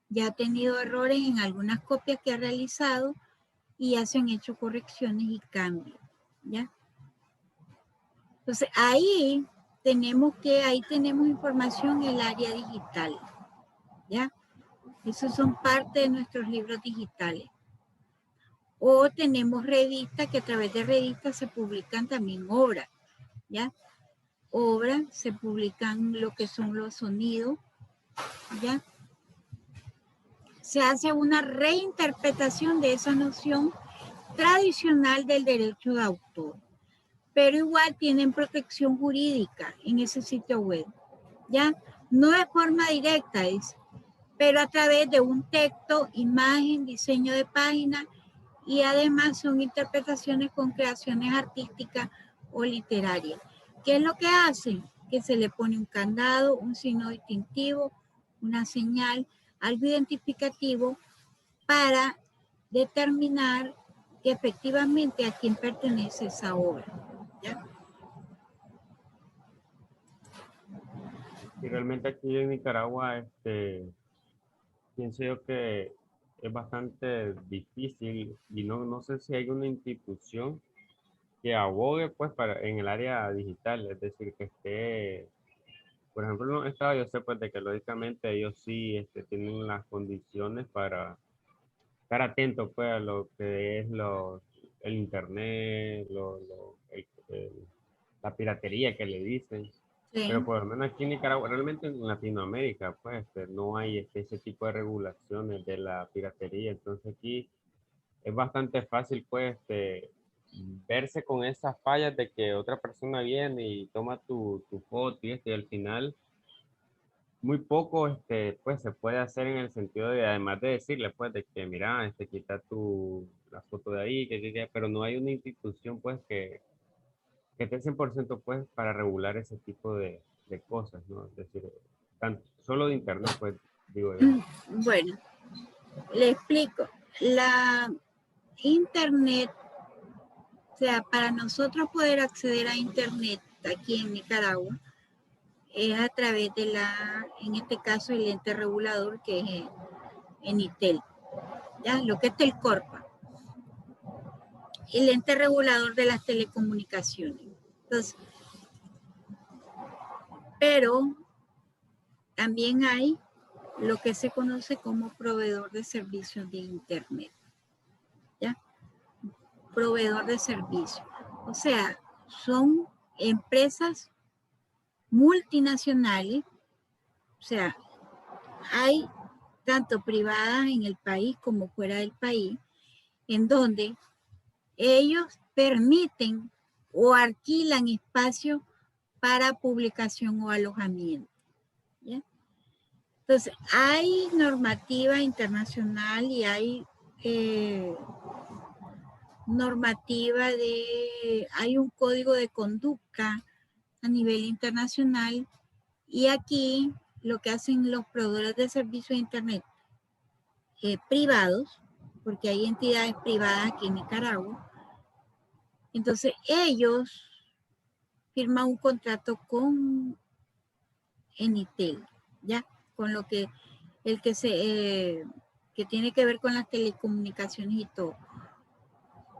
ya ha tenido errores en algunas copias que ha realizado y ya se han hecho correcciones y cambios, ¿ya? Entonces, ahí ahí tenemos información en el área digital, ¿ya? Esos son parte de nuestros libros digitales. O tenemos revistas, que a través de revistas se publican también obras, ¿ya? Obras, se publican lo que son los sonidos, ¿ya? Se hace una reinterpretación de esa noción tradicional del derecho de autor, pero igual tienen protección jurídica en ese sitio web, ¿ya? No de forma directa, pero a través de un texto, imagen, diseño de página, y además son interpretaciones con creaciones artísticas o literarias. ¿Qué es lo que hacen? Que se le pone un candado, un signo distintivo, una señal, algo identificativo para determinar que efectivamente a quién pertenece esa obra, ¿ya? Y realmente aquí en Nicaragua, pienso yo que es bastante difícil y no sé si hay una institución que abogue pues en el área digital, es decir, que esté, por ejemplo, en los estados yo sé pues de que lógicamente ellos sí tienen las condiciones para estar atentos pues a lo que es el internet, la piratería que le dicen. Sí. Pero por lo menos aquí en Nicaragua, realmente en Latinoamérica, pues no hay ese tipo de regulaciones de la piratería. Entonces aquí es bastante fácil, pues, verse con esas fallas de que otra persona viene y toma tu foto y al final muy poco, pues, se puede hacer en el sentido de, además de decirle, pues, de que, mira, quita la foto de ahí, pero no hay una institución, pues, que esté 100% pues para regular ese tipo de cosas, ¿no? Es decir, solo de internet, pues digo yo. Bueno, le explico. La internet, o sea, para nosotros poder acceder a internet aquí en Nicaragua, es a través de en este caso, el ente regulador que es Enitel, ¿ya? Lo que es Telcorpa, el ente regulador de las telecomunicaciones. Entonces, pero también hay lo que se conoce como proveedor de servicios de internet, ¿ya? Proveedor de servicios. O sea, son empresas multinacionales, o sea, hay tanto privadas en el país como fuera del país, en donde ellos permiten o alquilan espacios para publicación o alojamiento, ¿ya? Entonces, hay normativa internacional y hay hay un código de conducta a nivel internacional, y aquí lo que hacen los proveedores de servicios de internet privados, porque hay entidades privadas aquí en Nicaragua, entonces ellos firman un contrato con Enitel, ¿ya? Con lo que que tiene que ver con las telecomunicaciones y todo.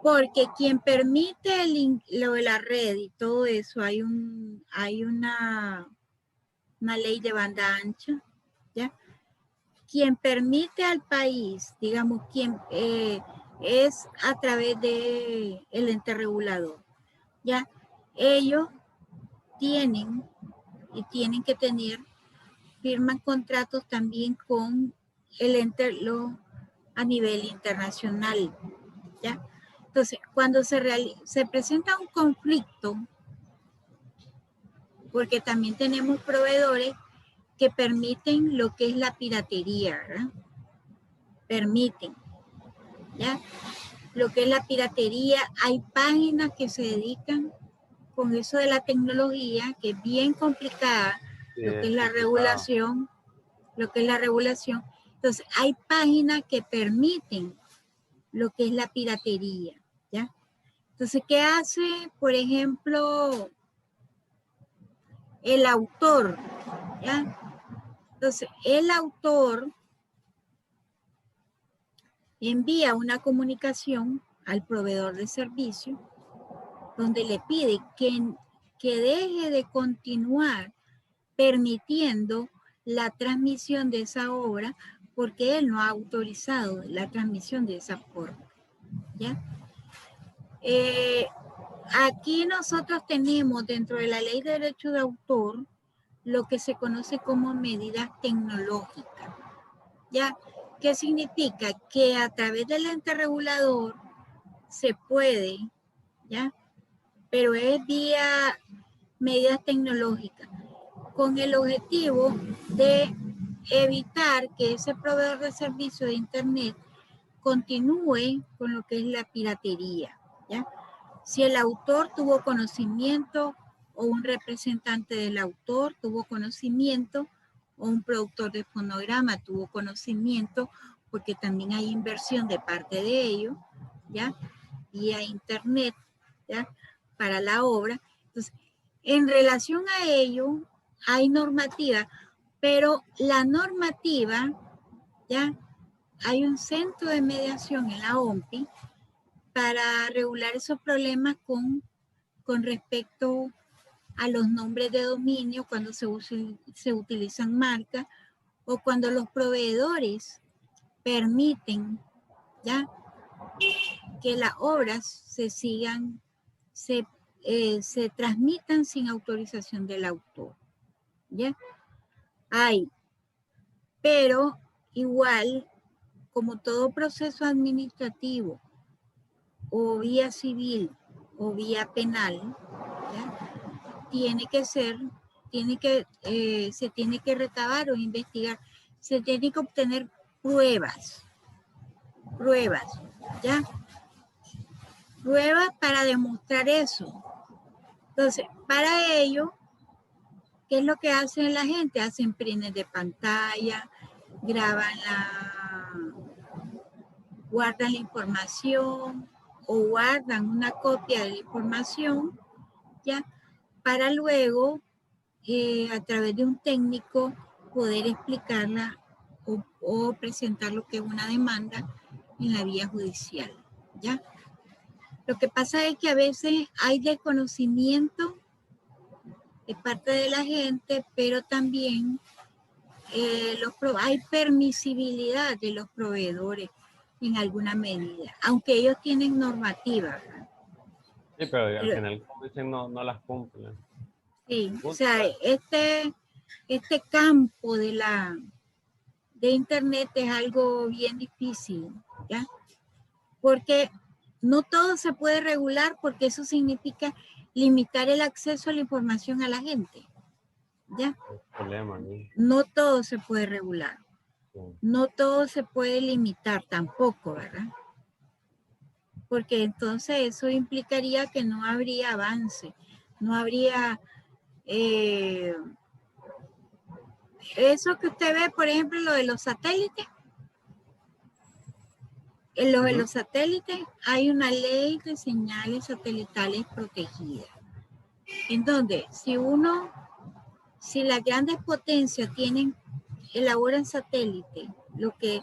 Porque quien permite lo de la red y todo eso, hay una ley de banda ancha, ¿ya? Quien permite al país, digamos, quien es a través de el ente regulador, ¿ya? Ellos tienen que tener, firman contratos también con el ente a nivel internacional, ¿ya? Entonces, cuando se presenta un conflicto, porque también tenemos proveedores que permiten lo que es la piratería, ¿verdad? Permiten, ¿ya? Lo que es la piratería, hay páginas que se dedican con eso de la tecnología, que es bien complicada, Sí, lo que es es la complicado. regulación, Entonces, hay páginas que permiten lo que es la piratería, ¿ya? Entonces, ¿qué hace, por ejemplo, el autor? ¿Ya? Entonces, el autor envía una comunicación al proveedor de servicio donde le pide que que deje de continuar permitiendo la transmisión de esa obra porque él no ha autorizado la transmisión de esa forma. ¿Ya? Aquí nosotros tenemos dentro de la Ley de Derecho de Autor lo que se conoce como medidas tecnológicas. ¿Ya? ¿Qué significa? Que a través del ente regulador se puede, ¿ya? Pero es vía medidas tecnológicas, con el objetivo de evitar que ese proveedor de servicio de Internet continúe con lo que es la piratería, ¿ya? Si el autor tuvo conocimiento o un representante del autor tuvo conocimiento o un productor de fonograma tuvo conocimiento, porque también hay inversión de parte de ellos, ¿ya? Vía Internet, ¿ya? Para la obra. Entonces, en relación a ello, hay normativa, pero la normativa, ¿ya? Hay un centro de mediación en la OMPI para regular esos problemas con respecto a los nombres de dominio cuando se utilizan marcas o cuando los proveedores permiten, ¿ya? Que las obras se sigan, se transmitan sin autorización del autor, ¿ya? Pero igual, como todo proceso administrativo o vía civil o vía penal, ¿ya? Se tiene que recabar o investigar, se tiene que obtener pruebas, ¿ya? Pruebas para demostrar eso. Entonces, para ello, ¿qué es lo que hace la gente? Hacen prints de pantalla, guardan la información o guardan una copia de la información, ¿ya? Para luego, a través de un técnico, poder explicarla o presentar lo que es una demanda en la vía judicial, ¿ya? Lo que pasa es que a veces hay desconocimiento de parte de la gente, pero también hay permisibilidad de los proveedores en alguna medida, aunque ellos tienen normativa. Sí, pero al final, como dicen, no las cumplen. Sí, o sea, este campo de Internet es algo bien difícil, ¿ya? Porque no todo se puede regular, porque eso significa limitar el acceso a la información a la gente, ¿ya? Problema, ¿sí? No todo se puede regular. Sí. No todo se puede limitar tampoco, ¿verdad? Porque entonces eso implicaría que no habría avance, no habría eso que usted ve, por ejemplo, lo de los satélites. En lo de los satélites hay una ley de señales satelitales protegidas, en donde si las grandes potencias elaboran satélites, lo que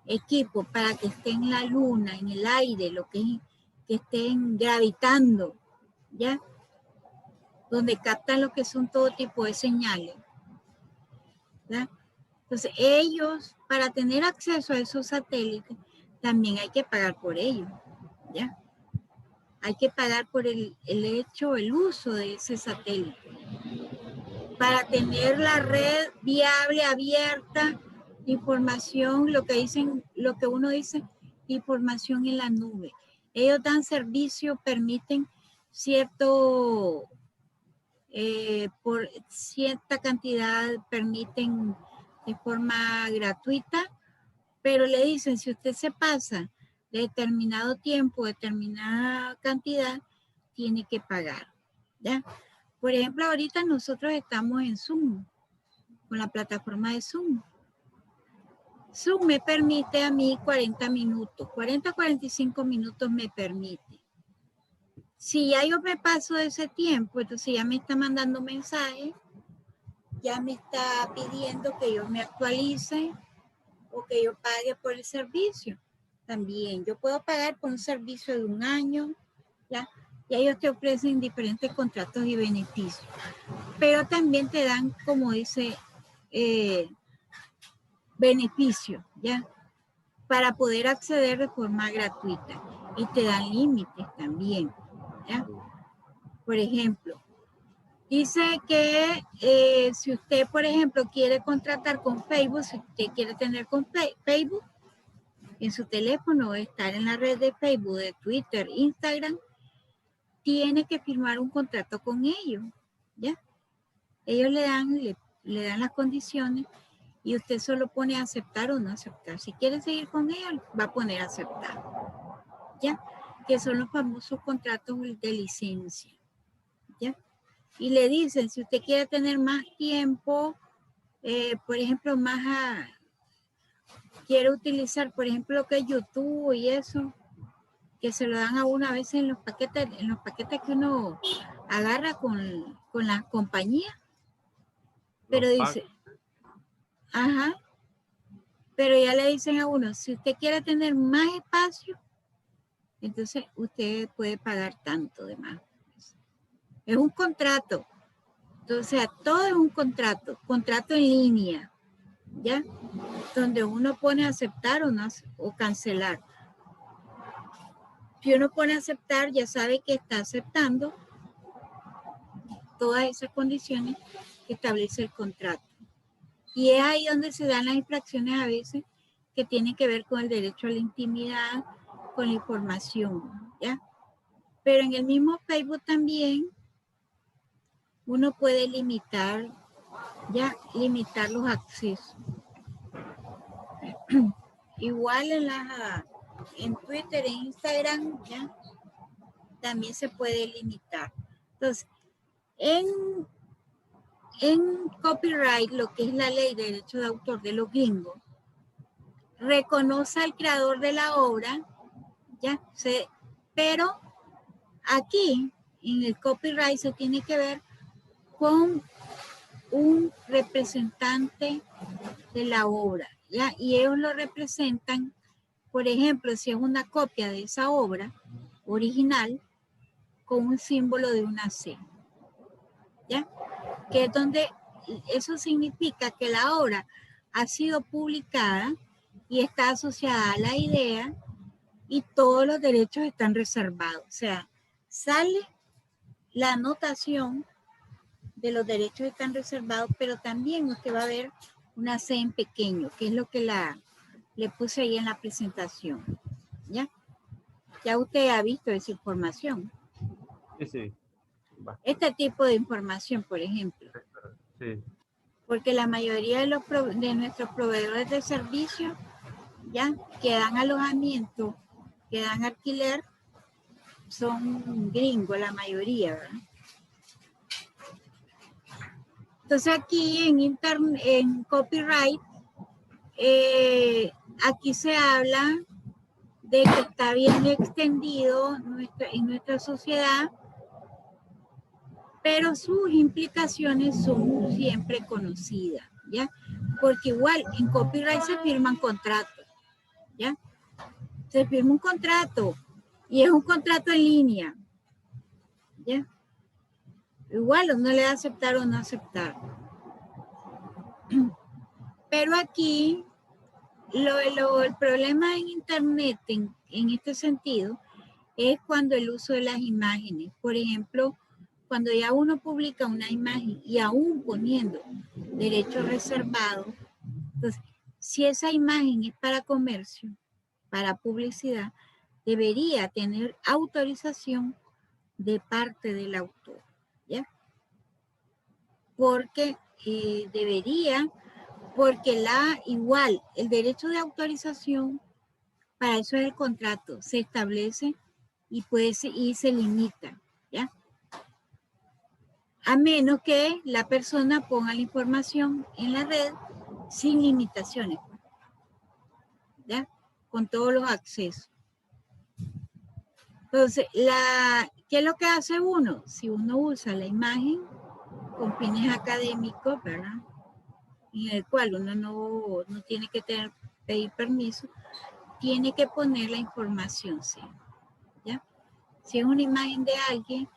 equipo para que estén en la luna, en el aire, lo que estén gravitando, ¿ya? Donde captan lo que son todo tipo de señales, ¿ya? Entonces ellos, para tener acceso a esos satélites, también hay que pagar por ellos, ¿ya? Hay que pagar por el uso de ese satélite. Para tener la red viable, abierta, información, lo que uno dice, información en la nube. Ellos dan servicio, permiten por cierta cantidad, permiten de forma gratuita, pero le dicen, si usted se pasa de determinado tiempo, determinada cantidad, tiene que pagar, ¿ya? Por ejemplo, ahorita nosotros estamos en Zoom, con la plataforma de Zoom. Zoom me permite a mí 40 minutos, 45 minutos me permite. Si ya yo me paso de ese tiempo, entonces ya me está mandando mensajes, ya me está pidiendo que yo me actualice o que yo pague por el servicio. También yo puedo pagar por un servicio de 1 año, ¿ya? y ellos te ofrecen diferentes contratos y beneficios. Pero también te dan, como dice, beneficios, ¿ya? Para poder acceder de forma gratuita. Y te dan límites también, ¿ya? Por ejemplo, dice que si usted, por ejemplo, quiere contratar con Facebook, si usted quiere tener con Facebook en su teléfono, estar en la red de Facebook, de Twitter, Instagram, tiene que firmar un contrato con ellos, ¿ya? Ellos le dan las condiciones y usted solo pone aceptar o no aceptar. Si quiere seguir con ellos, va a poner aceptar, ¿ya? Que son los famosos contratos de licencia, ¿ya? Y le dicen, si usted quiere tener más tiempo, por ejemplo, quiere utilizar, por ejemplo, lo que es YouTube y eso, que se lo dan a uno a veces en los paquetes que uno agarra con la compañía. Pero dice, ajá, pero ya le dicen a uno, si usted quiere tener más espacio, entonces usted puede pagar tanto de más. Es un contrato. Entonces, todo es un contrato en línea, ¿ya? Donde uno pone aceptar o cancelar. Si uno pone aceptar, ya sabe que está aceptando todas esas condiciones que establece el contrato. Y es ahí donde se dan las infracciones a veces que tienen que ver con el derecho a la intimidad, con la información, ¿ya? Pero en el mismo Facebook también uno puede limitar los accesos. Igual en Twitter, en Instagram, ¿ya? También se puede limitar. Entonces, en copyright, lo que es la ley de derecho de autor de los gringos, reconoce al creador de la obra, ¿ya? Pero aquí, en el copyright, se tiene que ver con un representante de la obra, ¿ya? Y ellos lo representan, por ejemplo, si es una copia de esa obra original, con un símbolo de una C, ¿ya? Que es donde eso significa que la obra ha sido publicada y está asociada a la idea y todos los derechos están reservados. O sea, sale la anotación de los derechos están reservados, pero también usted va a ver una C en pequeño, que es lo que le puse ahí en la presentación. ¿Ya? Ya usted ha visto esa información. Sí, sí. Este tipo de información, por ejemplo. Sí. Porque la mayoría de nuestros proveedores de servicios, ya, que dan alojamiento, que dan alquiler, son gringos, la mayoría, ¿verdad? Entonces aquí en copyright, aquí se habla de que está bien extendido en nuestra sociedad, pero sus implicaciones son siempre conocidas, ¿ya? Porque igual en copyright se firman contratos, ¿ya? Se firma un contrato y es un contrato en línea, ¿ya? Igual uno le da a aceptar o no aceptar. Pero aquí el problema en internet en este sentido es cuando el uso de las imágenes, por ejemplo, cuando ya uno publica una imagen y aún poniendo derechos reservados, entonces, si esa imagen es para comercio, para publicidad, debería tener autorización de parte del autor, ¿ya? Porque porque igual, el derecho de autorización, para eso es el contrato, se establece y se limita, ¿ya? A menos que la persona ponga la información en la red sin limitaciones, ¿ya? Con todos los accesos. Entonces, ¿qué es lo que hace uno? Si uno usa la imagen con fines académicos, ¿verdad? En el cual uno no tiene que pedir permiso, tiene que poner la información, ¿sí? ¿Ya? Si es una imagen de alguien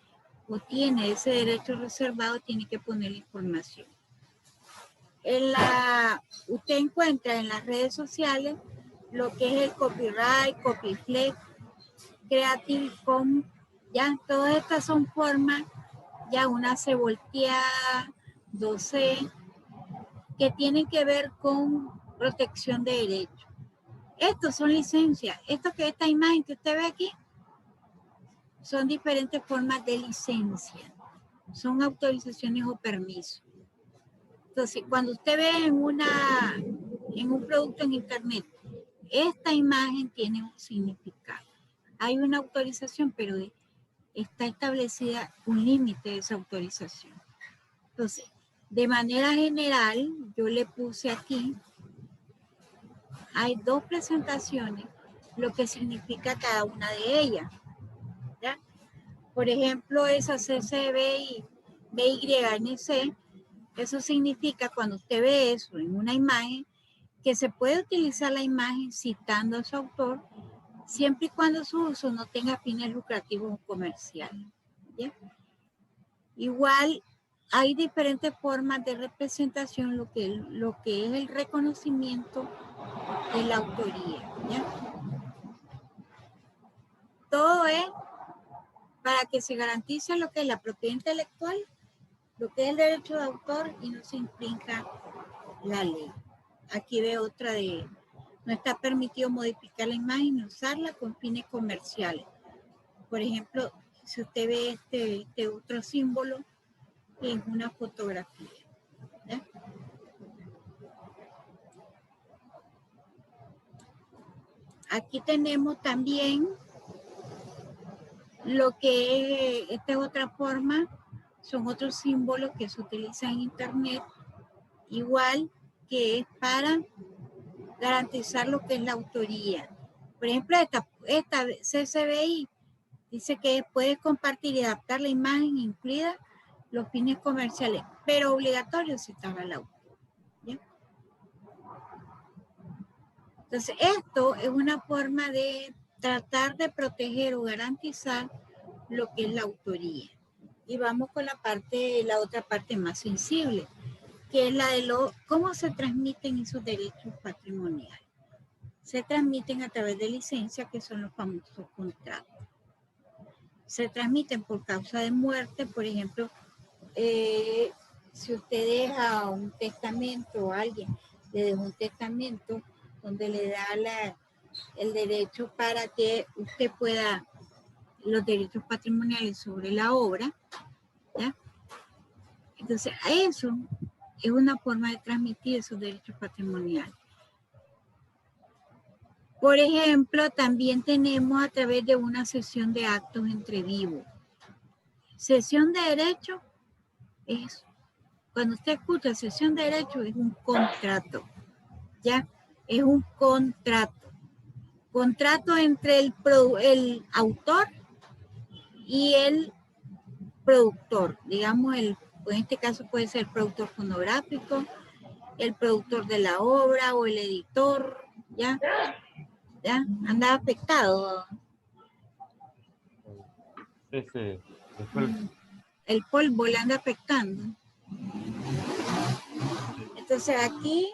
o tiene ese derecho reservado, tiene que poner la información. Usted encuentra en las redes sociales lo que es el copyright, copyflex, Creative Commons, ya todas estas son formas, ya una se volteada, 2C, que tienen que ver con protección de derechos. Estos son licencias. Esta imagen que usted ve aquí son diferentes formas de licencia. Son autorizaciones o permisos. Entonces, cuando usted ve en un producto en internet, esta imagen tiene un significado. Hay una autorización, pero está establecida un límite de esa autorización. Entonces, de manera general, yo le puse aquí, hay 2 presentaciones, lo que significa cada una de ellas. ¿Ya? Por ejemplo, esa CCBY, BYNC, eso significa cuando usted ve eso en una imagen, que se puede utilizar la imagen citando a su autor, siempre y cuando su uso no tenga fines lucrativos o comerciales. ¿Ya? Igual hay diferentes formas de representación, lo que es el reconocimiento de la autoría. ¿Ya? Todo es para que se garantice lo que es la propiedad intelectual, lo que es el derecho de autor y no se infrinja la ley. Aquí veo otra de, no está permitido modificar la imagen y usarla con fines comerciales. Por ejemplo, si usted ve este otro símbolo, es una fotografía. ¿Ya? Aquí tenemos también lo que es, esta es otra forma, son otros símbolos que se utilizan en internet, igual que es para garantizar lo que es la autoría. Por ejemplo, esta CCBY dice que puedes compartir y adaptar la imagen incluida los fines comerciales, pero obligatorio si estaba el autor. ¿Ya? Entonces, esto es una forma de tratar de proteger o garantizar lo que es la autoría. Y vamos con la otra parte más sensible, que es la de cómo se transmiten esos derechos patrimoniales. Se transmiten a través de licencias, que son los famosos contratos. Se transmiten por causa de muerte, por ejemplo, si usted deja un testamento o alguien le deja un testamento donde le da el derecho para que usted pueda, los derechos patrimoniales sobre la obra, ¿ya? Entonces, eso es una forma de transmitir esos derechos patrimoniales. Por ejemplo, también tenemos a través de una cesión de actos entre vivos. Cesión de derecho es, cuando usted escucha cesión de derecho, es un contrato, ¿ya? Es un contrato. Contrato entre el autor y el productor. Digamos, en este caso puede ser el productor fonográfico, el productor de la obra o el editor, ¿ya? ¿Ya? Anda afectado. Sí. El polvo le anda afectando. Entonces aquí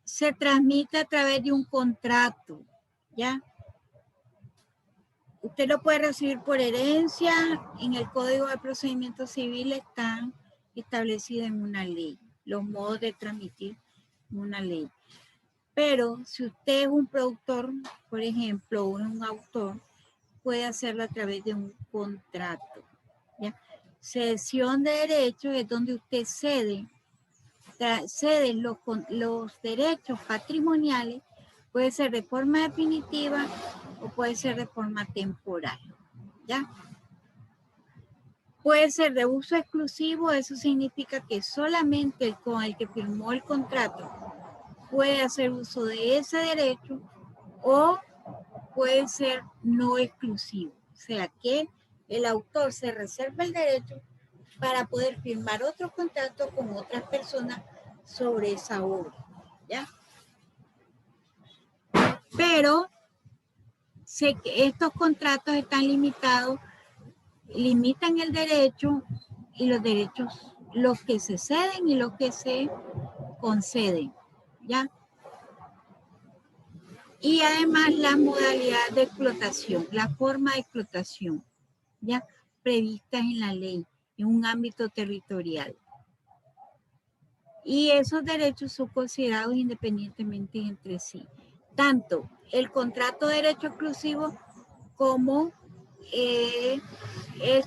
se transmite a través de un contrato, ¿ya? Usted lo puede recibir por herencia, en el Código de Procedimientos Civiles están establecidos en una ley, los modos de transmitir una ley. Pero si usted es un productor, por ejemplo, o un autor, puede hacerlo a través de un contrato, ¿ya? Cesión de derechos es donde usted cede los derechos patrimoniales, puede ser de forma definitiva o puede ser de forma temporal, ¿ya? Puede ser de uso exclusivo, eso significa que solamente con el que firmó el contrato puede hacer uso de ese derecho, o puede ser no exclusivo, o sea que el autor se reserva el derecho para poder firmar otro contrato con otras personas sobre esa obra, ¿ya? Pero estos contratos están limitados, limitan el derecho y los derechos, los que se ceden y los que se conceden, ¿ya? Y además la modalidad de explotación, la forma de explotación, ¿ya? Previstas en la ley, en un ámbito territorial. Y esos derechos son considerados independientemente entre sí. Tanto el contrato de derecho exclusivo como el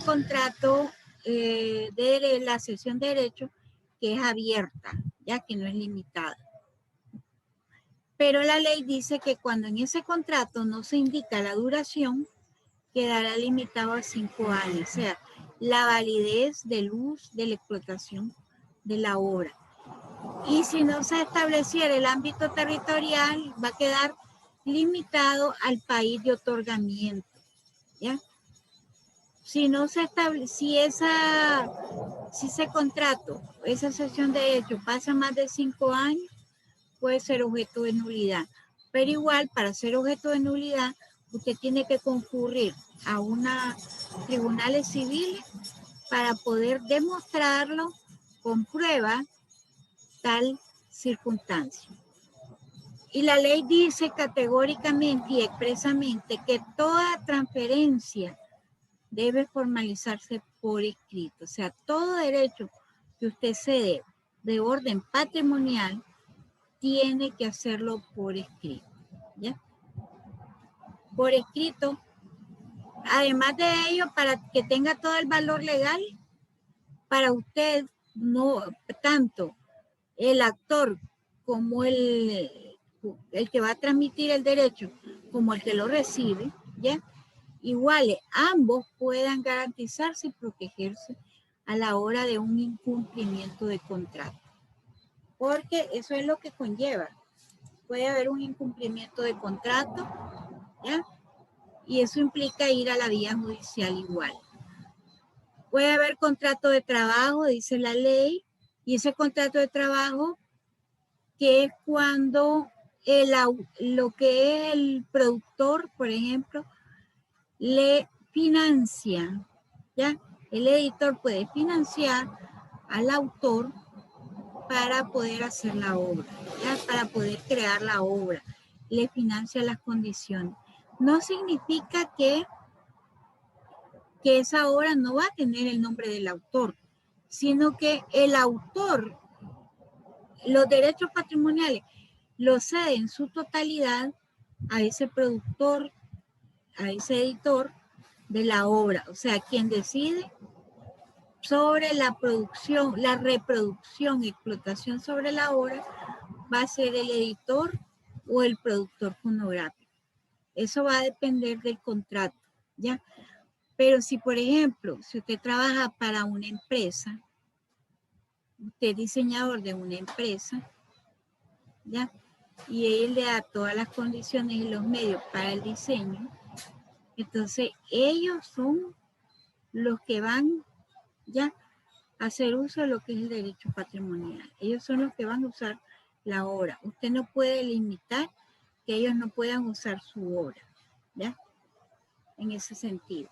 contrato de la cesión de derechos, que es abierta, ya que no es limitada. Pero la ley dice que cuando en ese contrato no se indica la duración, quedará limitado a 5 años, o sea, la validez del uso de la explotación de la obra. Y si no se estableciera el ámbito territorial, va a quedar limitado al país de otorgamiento, ¿ya? Si no se establece, si ese contrato, esa cesión de derechos pasa más de 5 años, puede ser objeto de nulidad. Pero igual, para ser objeto de nulidad, usted tiene que concurrir a tribunales civiles para poder demostrarlo con prueba tal circunstancia. Y la ley dice categóricamente y expresamente que toda transferencia debe formalizarse por escrito. O sea, todo derecho que usted cede de orden patrimonial tiene que hacerlo por escrito, ¿ya? Por escrito. Además de ello, para que tenga todo el valor legal, para usted, no tanto el actor como el que va a transmitir el derecho, como el que lo recibe, ¿ya? Iguales, ambos puedan garantizarse y protegerse a la hora de un incumplimiento de contrato. Porque eso es lo que conlleva. Puede haber un incumplimiento de contrato, ¿ya? Y eso implica ir a la vía judicial igual. Puede haber contrato de trabajo, dice la ley, y ese contrato de trabajo, que es cuando lo que es el productor, por ejemplo, le financia, ¿ya? El editor puede financiar al autor para poder hacer la obra, ¿ya? Para poder crear la obra. Le financia las condiciones. No significa que esa obra no va a tener el nombre del autor, sino que el autor, los derechos patrimoniales, los cede en su totalidad a ese productor, a ese editor de la obra. O sea, quien decide sobre la producción, la reproducción, explotación sobre la obra, va a ser el editor o el productor fonográfico. Eso va a depender del contrato, ¿ya? Pero si, por ejemplo, si usted trabaja para una empresa, usted es diseñador de una empresa, ¿ya? Y él le da todas las condiciones y los medios para el diseño, entonces ellos son los que van, ¿ya?, a hacer uso de lo que es el derecho patrimonial. Ellos son los que van a usar la obra. Usted no puede limitar que ellos no puedan usar su obra, ¿ya? En ese sentido.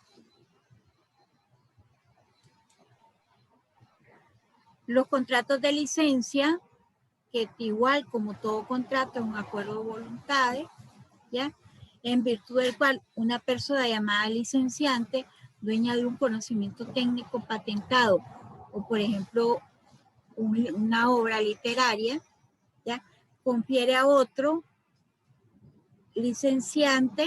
Los contratos de licencia, que igual como todo contrato es un acuerdo de voluntades, ¿ya?, en virtud del cual una persona llamada licenciante, dueña de un conocimiento técnico patentado, o por ejemplo una obra literaria, ¿ya?, confiere a otro licenciado,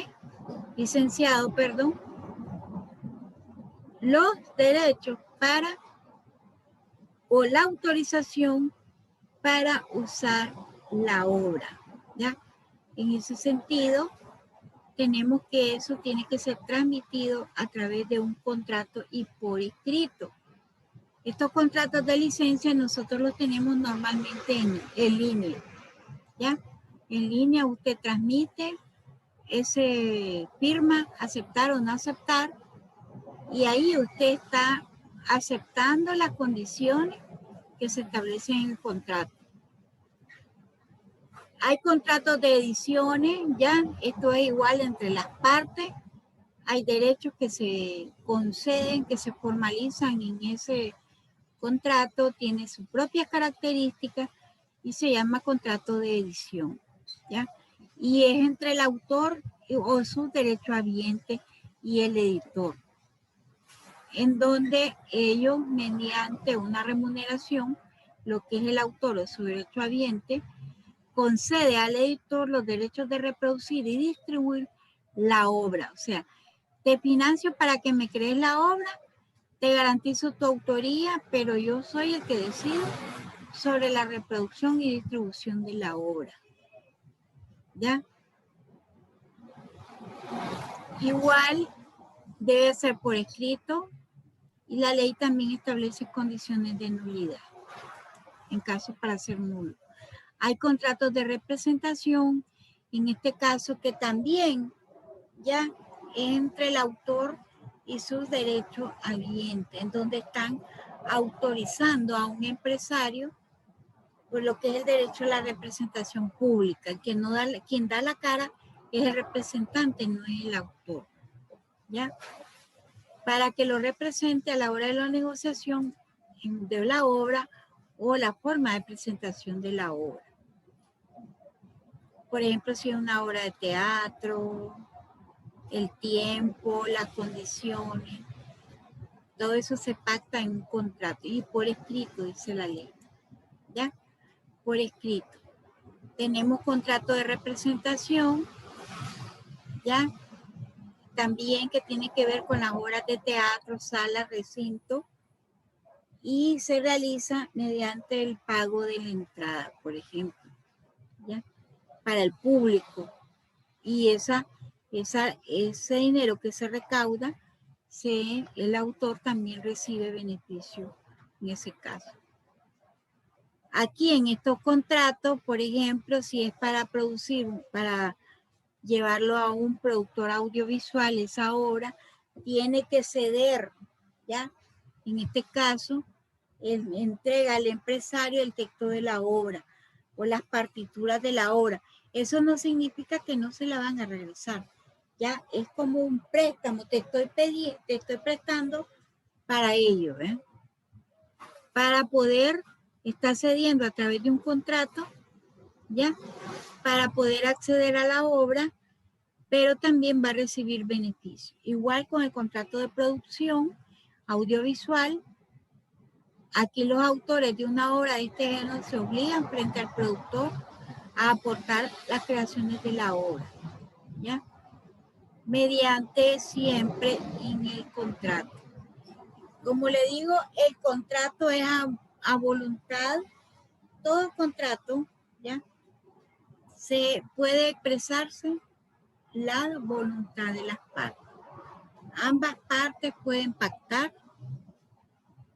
los derechos para, o la autorización para usar la obra, ¿ya? En ese sentido, tenemos que eso tiene que ser transmitido a través de un contrato y por escrito. Estos contratos de licencia nosotros los tenemos normalmente en línea, ¿ya? En línea usted transmite, ese firma, aceptar o no aceptar, y ahí usted está aceptando las condiciones que se establecen en el contrato. Hay contratos de ediciones, ya, esto es igual entre las partes. Hay derechos que se conceden, que se formalizan en ese contrato, tiene sus propias características y se llama contrato de edición, ¿ya? Y es entre el autor o su derecho habiente y el editor, en donde ellos, mediante una remuneración, lo que es el autor o su derecho habiente, concede al editor los derechos de reproducir y distribuir la obra. O sea, te financio para que me crees la obra, te garantizo tu autoría, pero yo soy el que decido sobre la reproducción y distribución de la obra. ¿Ya? Igual debe ser por escrito y la ley también establece condiciones de nulidad en caso para ser nulo. Hay contratos de representación, en este caso que también ya entre el autor y sus derechos habientes, en donde están autorizando a un empresario por lo que es el derecho a la representación pública. Quien da la cara es el representante, no es el autor. ¿Ya? Para que lo represente a la hora de la negociación de la obra o la forma de presentación de la obra. Por ejemplo, si es una obra de teatro, el tiempo, las condiciones, todo eso se pacta en un contrato y por escrito, dice la ley. ¿Ya? Por escrito. Tenemos contrato de representación, ¿ya? También que tiene que ver con las obras de teatro, salas, recinto, y se realiza mediante el pago de la entrada, por ejemplo, ¿ya? Para el público. Y ese dinero que se recauda, el autor también recibe beneficio en ese caso. Aquí en estos contratos, por ejemplo, si es para producir, para llevarlo a un productor audiovisual, esa obra tiene que ceder, ¿ya? En este caso, entrega al empresario el texto de la obra o las partituras de la obra. Eso no significa que no se la van a regresar. Ya es como un préstamo, te estoy prestando para ello, ¿eh? Para poder estar cediendo a través de un contrato, ¿ya? Para poder acceder a la obra, pero también va a recibir beneficios. Igual con el contrato de producción audiovisual, aquí los autores de una obra de este género se obligan frente al productor a aportar las creaciones de la obra, ¿ya? Mediante siempre en el contrato. Como le digo, el contrato es a voluntad. Todo contrato, ¿ya? Se puede expresarse la voluntad de las partes. Ambas partes pueden pactar,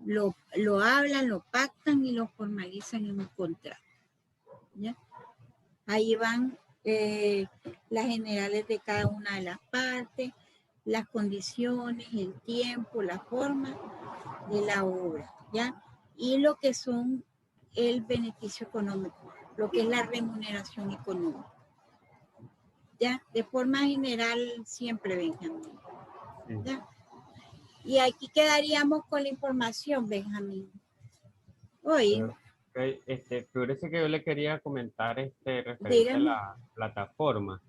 lo hablan, lo pactan y lo formalizan en un contrato, ¿ya? Ahí van las generales de cada una de las partes, las condiciones, el tiempo, la forma de la obra, ¿ya? Y lo que son el beneficio económico, lo que es la remuneración económica. ¿Ya? De forma general siempre, Benjamín. ¿Ya? Y aquí quedaríamos con la información, Benjamín. Hoy. Fíjese que yo le quería comentar referente Dígame. a la plataforma,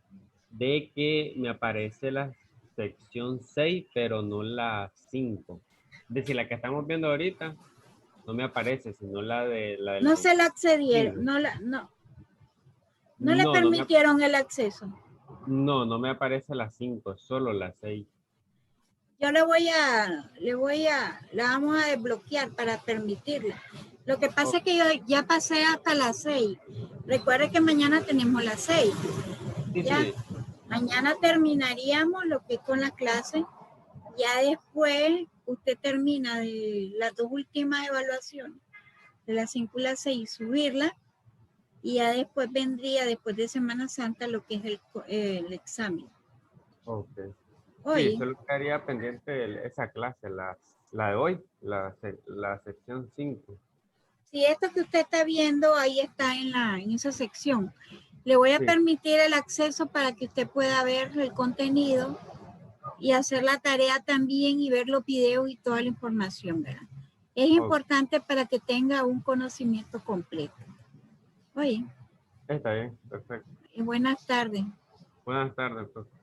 de que me aparece la sección 6, pero no la 5. Es decir, la que estamos viendo ahorita no me aparece, sino la del no se le accedieron, libro. no le permitieron el acceso. No me aparece la 5, solo la 6. Yo la vamos a desbloquear para permitirla. Lo que pasa es que yo ya pasé hasta las 6. Recuerde que mañana tenemos las 6. ¿Ya? Sí. Mañana terminaríamos lo que es con la clase. Ya después usted termina de las 2 últimas evaluaciones, de las 5 y las 6, subirla. Y ya después vendría, después de Semana Santa, lo que es el examen. Ok. Hoy. Sí, solo estaría pendiente esa clase, la de hoy, la sección 5. Si esto que usted está viendo ahí está en esa sección, le voy a permitir el acceso para que usted pueda ver el contenido y hacer la tarea también y ver los videos y toda la información, ¿verdad? Es importante para que tenga un conocimiento completo. Oye. Está bien, perfecto. Buenas tardes. Buenas tardes, profesor.